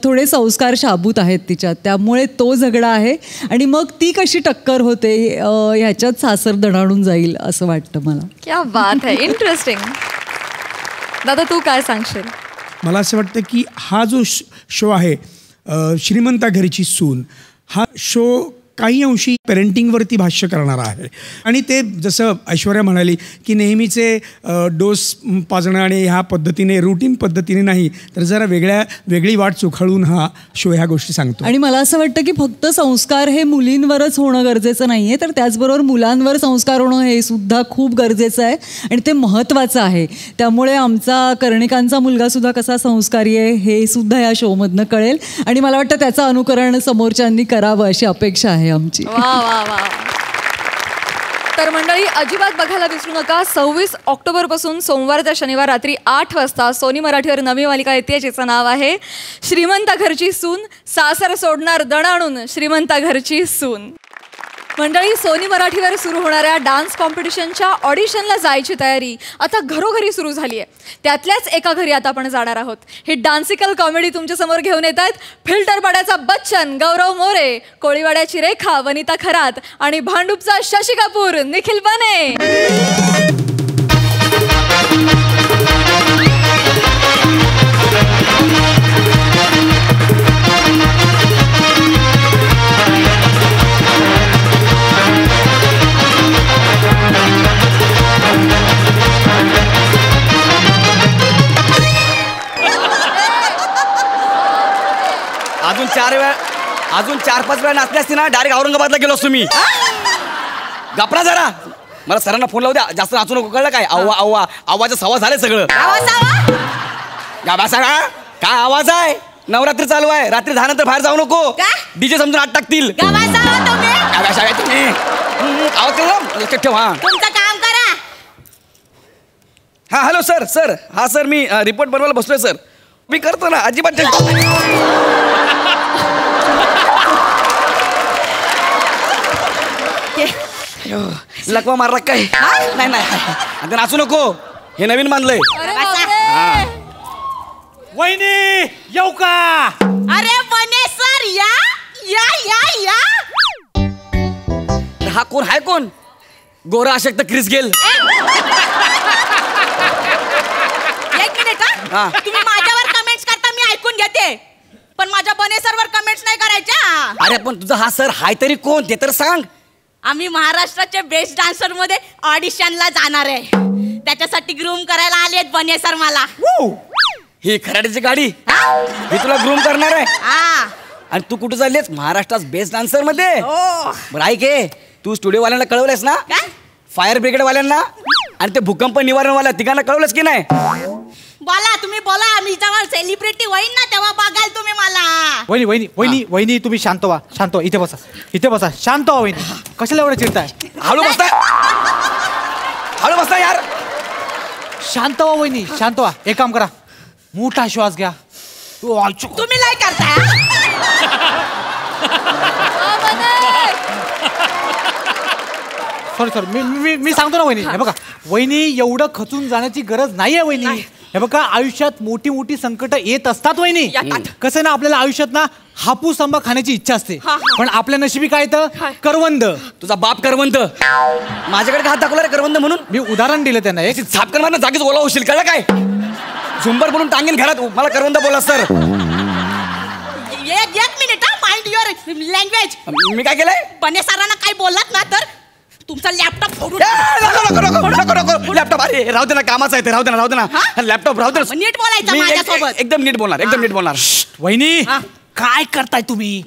थोडे संस्कार शाबूत आहेत तिच्यात, त्यामुळे तो झगडा आहे आणि मग ती कशी टक्कर होते ह्याच्यात सासर दणाणून जाईल असं वाटतं मला. क्या बात आहे, इंटरेस्टिंग. दादा तू काय सांगशील? मला असं वाटतं की हा जो शो आहे श्रीमंता घरची सून, हा शो काही अंशी पेरेंटिंगवरती भाष्य करणारा आहे आणि ते जसं ऐश्वर्या म्हणाली की नेहमीचे डोस पाजणं आणि ह्या पद्धतीने रुटीन पद्धतीने नाही तर जरा वेगळी वाट चोखाळून हा शो ह्या गोष्टी सांगतो. आणि मला असं वाटतं की फक्त संस्कार हे मुलींवरच होणं गरजेचं नाही आहे, तर त्याचबरोबर मुलांवर संस्कार होणं हे सुद्धा खूप गरजेचं आहे आणि ते महत्त्वाचं आहे. त्यामुळे आमचा कर्णिकांचा मुलगासुद्धा कसा संस्कारी आहे हे सुद्धा या शोमधनं कळेल आणि मला वाटतं त्याचं अनुकरण समोरच्यांनी करावं अशी अपेक्षा आहे आमची. वा वा वा. तर मंडळी अजिबात बघायला विसरू नका. 26 ऑक्टोबरपासून सोमवार ते शनिवार रात्री 8 वाजता सोनी मराठीवर नवी मालिका येते जिचं नाव आहे श्रीमंता घरची सून, सासर सोडणार दणाणून श्रीमंता घरची सून. मंडळी सोनी मराठीवर सुरू होणाऱ्या डान्स कॉम्पिटिशनच्या ऑडिशनला जायची तयारी आता घरोघरी सुरू झाली आहे. त्यातल्याच एका घरी आता आपण जाणार आहोत. ही डान्सिकल कॉमेडी तुमच्यासमोर घेऊन येत आहेत फिल्टरपाड्याचा बच्चन गौरव मोरे, कोळीवाड्याची रेखा वनिता खरात आणि भांडूपचा शशी कपूर निखिल बने. अजून 4-5 वेळा नाचले असते ना डायरेक्ट औरंगाबादला गेलो असतो मी. गपरा जरा, मला सरांना फोन लावू द्या, जास्त नाचू नको, कळलं काय? आवाज सवा झाले सगळं. काय आवाज आहे? नवरात्री चालू आहे, रात्री 10 नंतर बाहेर जाऊ नको, डीजे समजून आत टाकतील. तुम्ही आवाज केला ठेव. हा काम करा. हा हॅलो सर. हा सर मी रिपोर्ट बनवायला बसलोय सर. मी करतो ना, अजिबात लकवा मारला काय? नाही आता नाचू नको, हे नवीन बांधलंय. वहिनी येऊ का? अरे बने सर या या या या. हा कोण हाय? कोण गोरा अशक्त क्रिस गेल? एक मिनिट हा. तुम्ही माझ्यावर कमेंट्स करता मी ऐकून घेते, पण माझ्या बने सरवर कमेंट्स नाही करायच्या. अरे पण तुझा हा सर हाय तरी कोण ते तर सांग. आम्ही महाराष्ट्राचे बेस्ट डान्सर मध्ये ऑडिशनला जाणार आहे, त्याच्यासाठी ग्रूम करायला आलेत बने सर मला. ही खराड्याची गाडी ही तुला ग्रूम करणार आहे. आणि तू कुठे चाललीस? महाराष्ट्रात बेस्ट डान्सर मध्ये. बरं ऐक, तू स्टुडिओवाल्यांना कळवलंस ना? फायर ब्रिगेड वाल्यांना आणि ते भूकंप निवारण वाल्या तिघांना कळवलंस की नाही? बोला तुम्ही बोला, मी जेव्हा सेलिब्रिटी होईन ना तेव्हा बघाल तुम्ही मला. वहिनी तुम्ही शांत व्हा. इथे बसा शांत व्हा वहिनी. कशाला एवढं चिडताय? हळू बसता यार. शांत व्हा वहिनी, शांत व्हा. एक काम करा, मोठा श्वास घ्या. तुम्ही काय करताय? सॉरी मी सांगतो ना वहिनी. हे बघा वहिनी, एवढं खचून जाण्याची गरज नाहीये वहिनी. हे बघा आयुष्यात मोठी मोठी संकट येत असतात वहिनी. कसं ना, आपल्याला आयुष्यात ना हापूस आंबा खाण्याची इच्छा असते, पण आपल्या नशिबी काय तर करवंद. तुझा बाप करवंद. माझ्याकडे हात दाखवला रे करवंद म्हणून. मी उदाहरण दिलं त्यांना. एक झापकन मारणं जागीच ओला होशील, कळलं काय? झुंबर बोलून टांगेन घरात. मला करवंद बोला सर. एक मिनिट, माइंड युअर लँग्वेज. मी काय केलंय? बने सरांना काय बोललात ना तर तुमचा लॅपटॉप फोडून. लॅपटॉप अरे राहू दे ना, कामाचा आहे ते. राहू दे ना लॅपटॉप राहू दे. नीट बोलायचं माझ्यासोबत. एकदम नीट बोलणार. वहिनी काय करताय तुम्ही?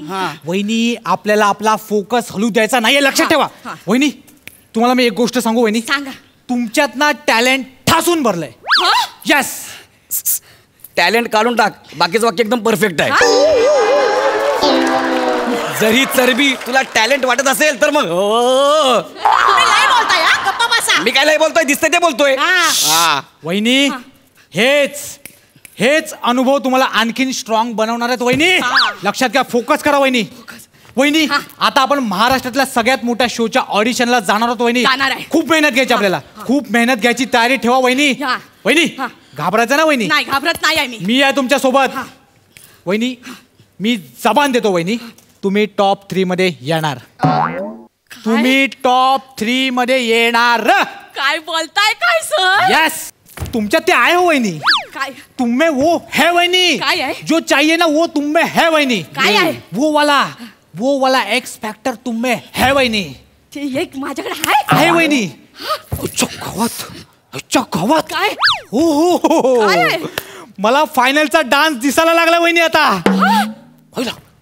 वहिनी आपल्याला आपला फोकस हलू द्यायचा नाहीये, लक्षात ठेवा. वहिनी तुम्हाला मी एक गोष्ट सांगू वहिनी. सांगा. तुमच्यात ना टॅलेंट ठासून भरलंय. यस, टॅलेंट काढून टाक, बाकीचं वाक्य एकदम परफेक्ट आहे. जरी चरबी तुला टॅलेंट वाटत असेल तर मग तुम्ही मी काय नाही बोलतोय, दिसतंय ते बोलतोय. वहिनी हेच अनुभव तुम्हाला आणखीन स्ट्रॉंग बनवणार आहेत वहिनी. लक्षात घ्या, फोकस करा वहिनी. वहिनी आता आपण महाराष्ट्रातल्या सगळ्यात मोठ्या शोच्या ऑडिशनला जाणार आहोत वहिनी. खूप मेहनत घ्यायची आपल्याला, खूप मेहनत घ्यायची तयारी ठेवा वहिनी. वहिनी घाबरायचं ना वहिनी? नाही घाबरत नाही मी आहे तुमच्या सोबत. वहिनी मी जबान देतो वहिनी, तुम्ही टॉप 3 मध्ये येणार. तुम्ही टॉप 3 मध्ये येणार. काय बोलताय काय सर? यस, तुमच्यात ते आहे हो वहिनी. काय तुम्ही वो है वहिनी. काय आहे? जो चाहिए ना वो तुम में है वहिनी. काय आहे? वो वाला एक्स फॅक्टर तुम में है वहिनी. ते एक माझ्याकडे आहे वहिनी. गावात काय? हो मला फायनलचा डान्स दिसायला लागला वहिनी आता.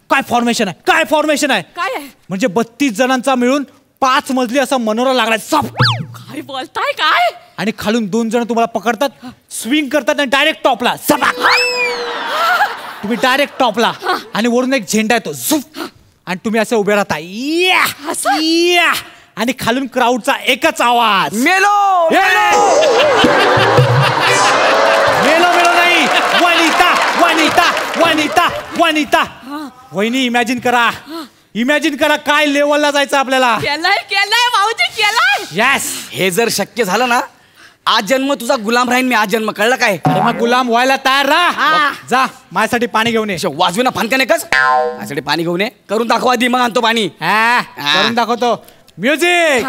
काय फॉर्मेशन आहे, काय फॉर्मेशन आहे. काय आहे? म्हणजे 32 जणांचा मिळून 5 मजली असा मनोरा लागलाय. काय बोलताय काय? आणि खालून 2 जण तुम्हाला पकडतात, स्विंग करतात आणि डायरेक्ट टॉपला. तुम्ही डायरेक्ट टॉपला आणि वरून एक झेंडा येतो आणि तुम्ही असे उभे राहता. या आणि खालून क्राऊडचा एकच आवाज, मेलो मेलो नाही, वनिता वनिता वनिता वनिता. वहिनी इमॅजिन करा काय लेवलला जायचं आपल्याला. केलंय भाऊजी केलंय. यस, हे जर शक्य झालं ना, आज जन्म तुझा गुलाम राहीन मी. आज जन्म कळलं काय? मग गुलाम व्हायला तयार राहा. जा माझ्यासाठी पाणी घेऊन ये. वाजवी ना फानक्याने कस माझ्यासाठी पाणी घेऊन ये. करून दाखवा आधी, मग आणतो पाणी. करून दाखवतो. म्युझिक.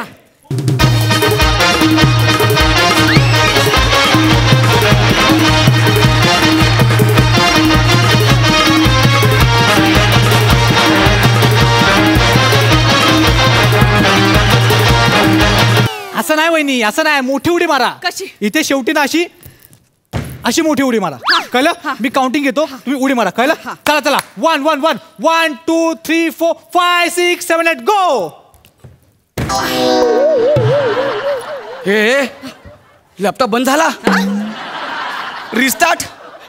असं नाही वहिनी, असं नाही. मोठी उडी मारा. कशी? इथे शेवटी ना अशी मोठी उडी मारा. कळलं? मी काउंटिंग घेतो, तुम्ही उडी मारा. कळलं? चला 1 1 1 1 2 3 4 5 6 7 8 गो. हे लॅपटॉप बंद झाला. रिस्टार्ट.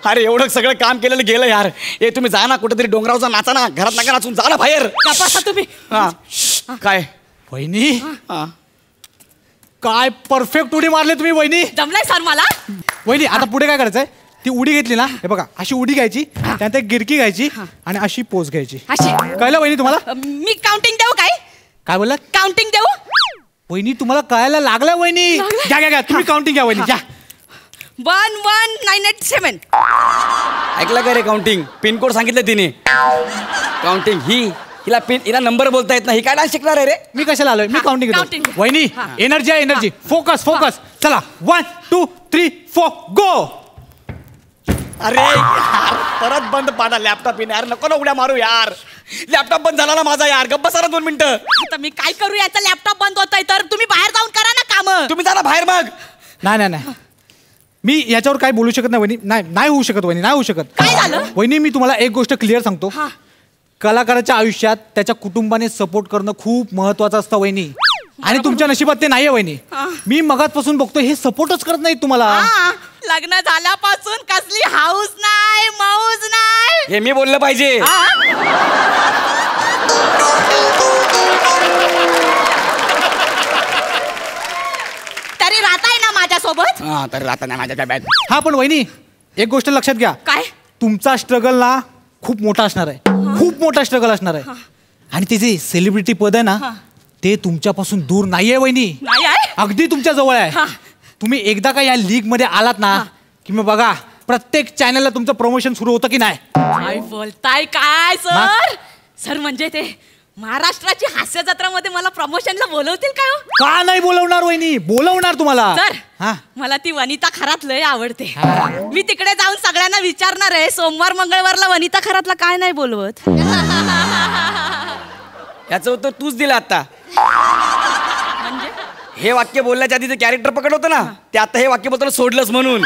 अरे एवढं सगळं काम केलेलं गेलं यार. हे तुम्ही जा ना कुठेतरी डोंगरावचा नाचा ना, घरात नका नाचून, जा ना बाहेर. तुम्ही काय वहिनी, काय परफेक्ट उडी मारले तुम्ही वहिनी. जमलाय सर मला. वहिनी आता पुढे काय करायचंय, ती उडी घेतली ना, हे बघा अशी उडी घ्यायची, त्यानंतर गिरकी घ्यायची आणि अशी पोज घ्यायची. कळलं वहिनी तुम्हाला? मी काउंटिंग देऊ काय बोलला? काउंटिंग देऊ. वहिनी तुम्हाला कळायला लागलं वहिनी. घ्या तुम्ही काउंटिंग घ्या वहिनी. घ्या. 1 1 9 8 7. ऐकलं का रे काउंटिंग? पिनकोड सांगितलं तिने. काउंटिंग हिला नंबर बोलता येत नाही. ही काय डान्स शिकणार आहे रे? मी कशाला आलोय? मी काउंटिंग घेतो. वहिनी एनर्जी फोकस. चला 1 2 3 4 गो. अरे यार परत बंद पाडा लॅपटॉप. यार नको ना उड्या मारू यार. लॅपटॉप बंद झाला ना माझा यार. गप्प बसा 2 मिनिटं. आता मी काय करू? याचा लॅपटॉप बंद होतोय तर तुम्ही बाहेर जाऊन करा ना काम. तुम्ही जा ना बाहेर मग. नाही मी याच्यावर काय बोलू शकत नाही वहिनी. नाही होऊ शकत वहिनी, नाही होऊ शकत. काय झालं वहिनी? मी तुम्हाला एक गोष्ट क्लिअर सांगतो. कलाकाराच्या आयुष्यात त्याच्या कुटुंबाने सपोर्ट करणं खूप महत्वाचं असतं वहिनी. आणि तुमच्या नशिबात ते नाहीये वहिनी. मी मगाचपासून बघतो हे सपोर्टच करत नाहीत तुम्हाला. लग्न झाल्यापासून कसली हाऊस नाही, मौज नाही. हे मी बोललं पाहिजे. तरी राहताय ना माझ्यासोबत. तरी राहता नाही माझ्या डब्यात. हा पण वहिनी एक गोष्ट लक्षात घ्या. काय? तुमचा स्ट्रगल ना खूप मोठा असणार आहे. खूप मोठा स्ट्रगल असणार आहे. आणि ते जे सेलिब्रिटी पद आहे ना, ते तुमच्यापासून दूर नाहीये वहिनी. अगदी तुमच्या जवळ आहे. तुम्ही एकदा का या लीग मध्ये आलात ना की मग बघा प्रत्येक चॅनलला तुमचं प्रमोशन सुरू होतं की नाही. काय बोलताय काय सर? म्हणजे ते महाराष्ट्राची हास्य जत्रामध्ये मला प्रमोशनला बोलवतील काय? का नाही बोलवणार वहिनी? बोलवणार तुम्हाला. सर मला ती वनिता खरात लय आवडते. मी तिकडे जाऊन सगळ्यांना विचारणार आहे सोमवार मंगळवारला वनिता खरातला काय नाही बोलवत. याचं उत्तर तूच दिलं आता. म्हणजे हे वाक्य बोलल्याच्या आधी जे कॅरेक्टर पकड होतं ना, ते आता हे वाक्य बोलताना सोडलंच म्हणून.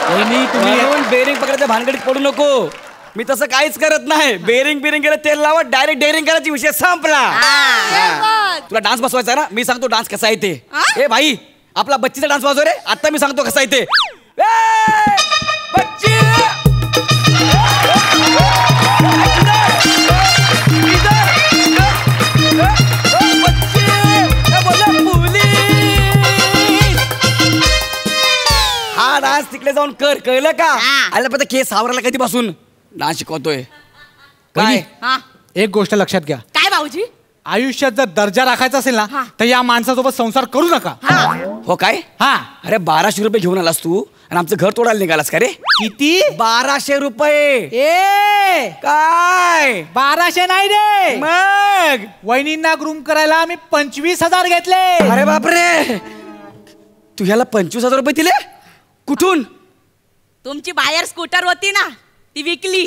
तुम्ही बेरिंग पकडायच्या भानगडीत पडू नको. मी तसं काहीच करत नाही. बेरिंग गेलं तेल लावत डायरेक्ट डेअरिंग करायची, विषय संपला. तुला डान्स बसवायचा ना, मी सांगतो डान्स कसा आहे ते. ए भाई आपला बच्चीचा डान्स वाजव रे. आता मी सांगतो कसा आहे ते. बच्ची बोला पुली आपले जाऊन कर, कळलं का? आला पण केस सावरायला कधीपासून डान्स शिकवतोय काय? एक गोष्ट लक्षात घ्या. काय भाऊजी? आयुष्यात जर दर्जा राखायचा असेल ना तर या माणसासोबत संसार करू नका. हो काय? अरे 1200 रुपये घेऊन आलास तू आणि आमचं घर तोडायला निघालास का रे? किती? 1200 रुपये. ए काय 1200 नाही रे, मग वहिनींना ग्रूम करायला आम्ही 25,000 घेतले. अरे बापरे, तू ह्याला 25,000 रुपये दिले कुठून? तुमची बाहेर स्कूटर होती ना ती विकली.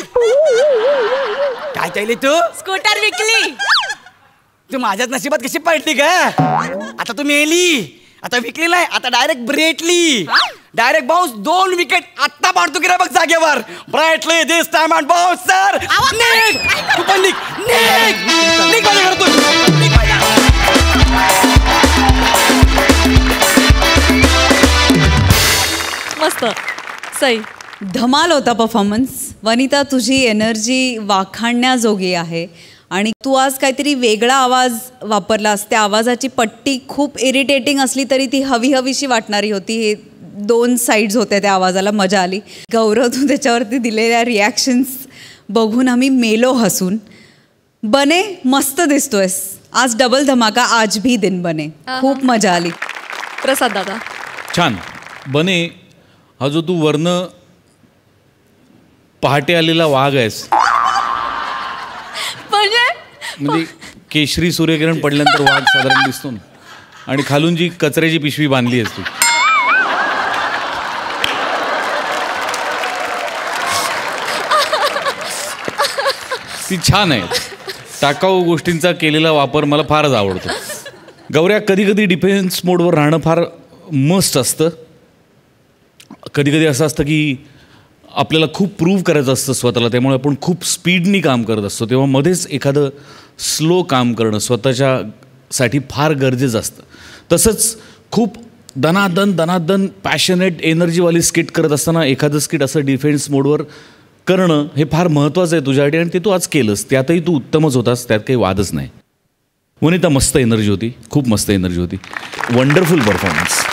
काय चालली तू? स्कूटर विकली. तू माझ्याच नशिबात कशी पडली का? आता तू मेली, आता विकली नाही, आता direct Brett Lee, direct bounce 2 wicket आत्ता पाडतो की रे बघ जागेवर. Brett Lee this time and bounce sir. तू पण निघ माझ्या घरातून. मस्त सई. धमाल होता परफॉर्मन्स. वनिता, तुझी एनर्जी वाखाणण्याजोगी आहे आणि तू आज काहीतरी वेगळा आवाज वापरलास. त्या आवाजाची पट्टी खूप इरिटेटिंग असली तरी ती हवीशी वाटणारी होती. हे 2 साईड्स होत्या त्या आवाजाला, मजा आली. गौरव, तू त्याच्यावरती दिलेल्या रिॲक्शन्स बघून आम्ही मेलो हसून. बने, मस्त दिसतोयस आज. डबल धमाका, आज भी दिन बने. खूप मजा आली. प्रसाद दादा छान. बने, हा जो तू वर्ण पहाटे आलेला वाघ आहेस, म्हणजे केशरी सूर्यकिरण पडल्यानंतर वाघ साधारण दिसतो ना, आणि खालून जी कचऱ्याची पिशवी बांधली आहेस तू, ती छान आहे. टाकाऊ गोष्टींचा केलेला वापर मला फारच आवडतो. गौऱ्या, कधी कधी डिफेन्स मोडवर राहणं फार मस्त असतं. कधी कधी असं असतं की आपल्याला खूप प्रूव्ह करायचं असतं स्वतःला, त्यामुळे आपण खूप स्पीडनी काम करत असतो. तेव्हा मध्येच एखादं स्लो काम करणं स्वतःच्यासाठी फार गरजेचं असतं. तसंच खूप दनादन पॅशनेट एनर्जीवाली स्किट करत असताना एखादं स्किट असं डिफेन्स मोडवर करणं हे फार महत्त्वाचं आहे तुझ्यासाठी, आणि ते तू आज केलंस. त्यातही तू उत्तमच होतास, त्यात काही वादच नाही. वनिता, मस्त एनर्जी होती, खूप मस्त एनर्जी होती. Wonderful performance.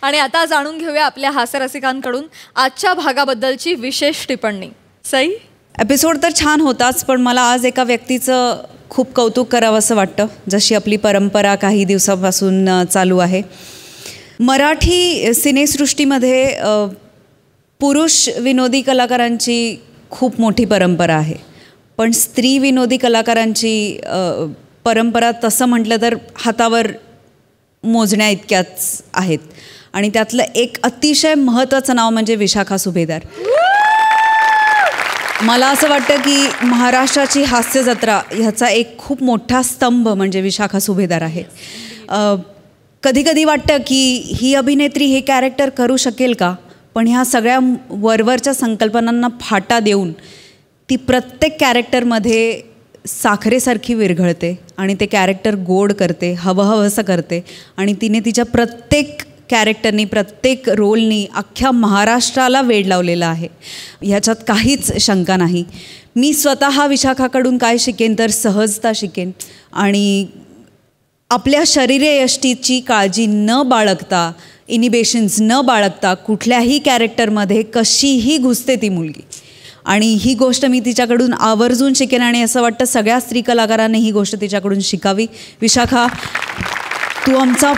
आणि आता जाणून घेऊया आपल्या हास्यरसिकांकडून आजच्या भागाबद्दलची विशेष टिप्पणी. सई. एपिसोड तर छान होताच, पण मला आज एका व्यक्तीचं खूप कौतुक करावं असं वाटतं. जशी आपली परंपरा काही दिवसापासून चालू आहे. मराठी सिनेसृष्टीमध्ये पुरुष विनोदी कलाकारांची खूप मोठी परंपरा आहे, पण स्त्री विनोदी कलाकारांची परंपरा तसं म्हटलं तर हातावर मोजण्या इतक्याच आहेत. आणि त्यातलं एक अतिशय महत्त्वाचं नाव म्हणजे विशाखा सुभेदार. मला असं वाटतं की महाराष्ट्राची हास्य जत्रा ह्याचा एक खूप मोठा स्तंभ म्हणजे विशाखा सुभेदार आहे. कधी कधी वाटतं की ही अभिनेत्री हे कॅरेक्टर करू शकेल का, पण ह्या सगळ्या वरवरच्या संकल्पनांना फाटा देऊन ती प्रत्येक कॅरेक्टरमध्ये साखरेसारखी विरघळते आणि ते कॅरेक्टर गोड करते, हवंहवंसं करते. आणि तिने तिच्या प्रत्येक कॅरेक्टरनी, प्रत्येक रोलनी अख्ख्या महाराष्ट्राला वेड लावलेला आहे, ह्याच्यात काहीच शंका नाही. मी स्वतः विशाखाकडून काय शिकेन तर सहजता शिकेन आणि आपल्या शरीरयष्टीची काळजी न बाळगता, इनिबेशन्स न बाळगता कुठल्याही कॅरेक्टरमध्ये कशीही घुसते ती मुलगी. आणि ही गोष्ट मी तिच्याकडून आवर्जून शिकेन आणि असं वाटतं सगळ्या स्त्री कलाकारांनी ही गोष्ट तिच्याकडून शिकावी. विशाखा, तू आमचा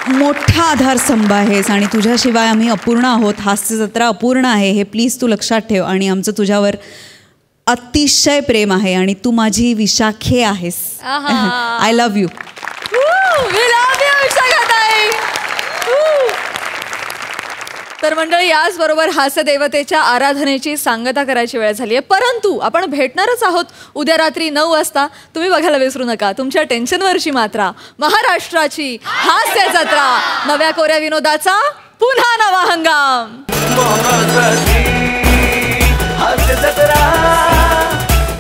मोठा आधारस्तंभ आहेस आणि तुझ्याशिवाय आम्ही अपूर्ण आहोत. हास्य जत्रा अपूर्ण आहे हे प्लीज तू लक्षात ठेव. आणि आमचं तुझ्यावर अतिशय प्रेम आहे आणि तू माझी विशाखे आहेस. I love you. तर मंडळी, याचबरोबर हास्य देवतेच्या आराधनेची सांगता करायची वेळ झाली आहे. परंतु आपण भेटणारच आहोत उद्या रात्री 9 वाजता. तुम्ही बघायला विसरू नका तुमच्या टेन्शनवरची मात्रा, महाराष्ट्राची हास्य जत्रा, नव्या कोऱ्या विनोदाचा पुन्हा नवा हंगाम. हास्य जत्रा.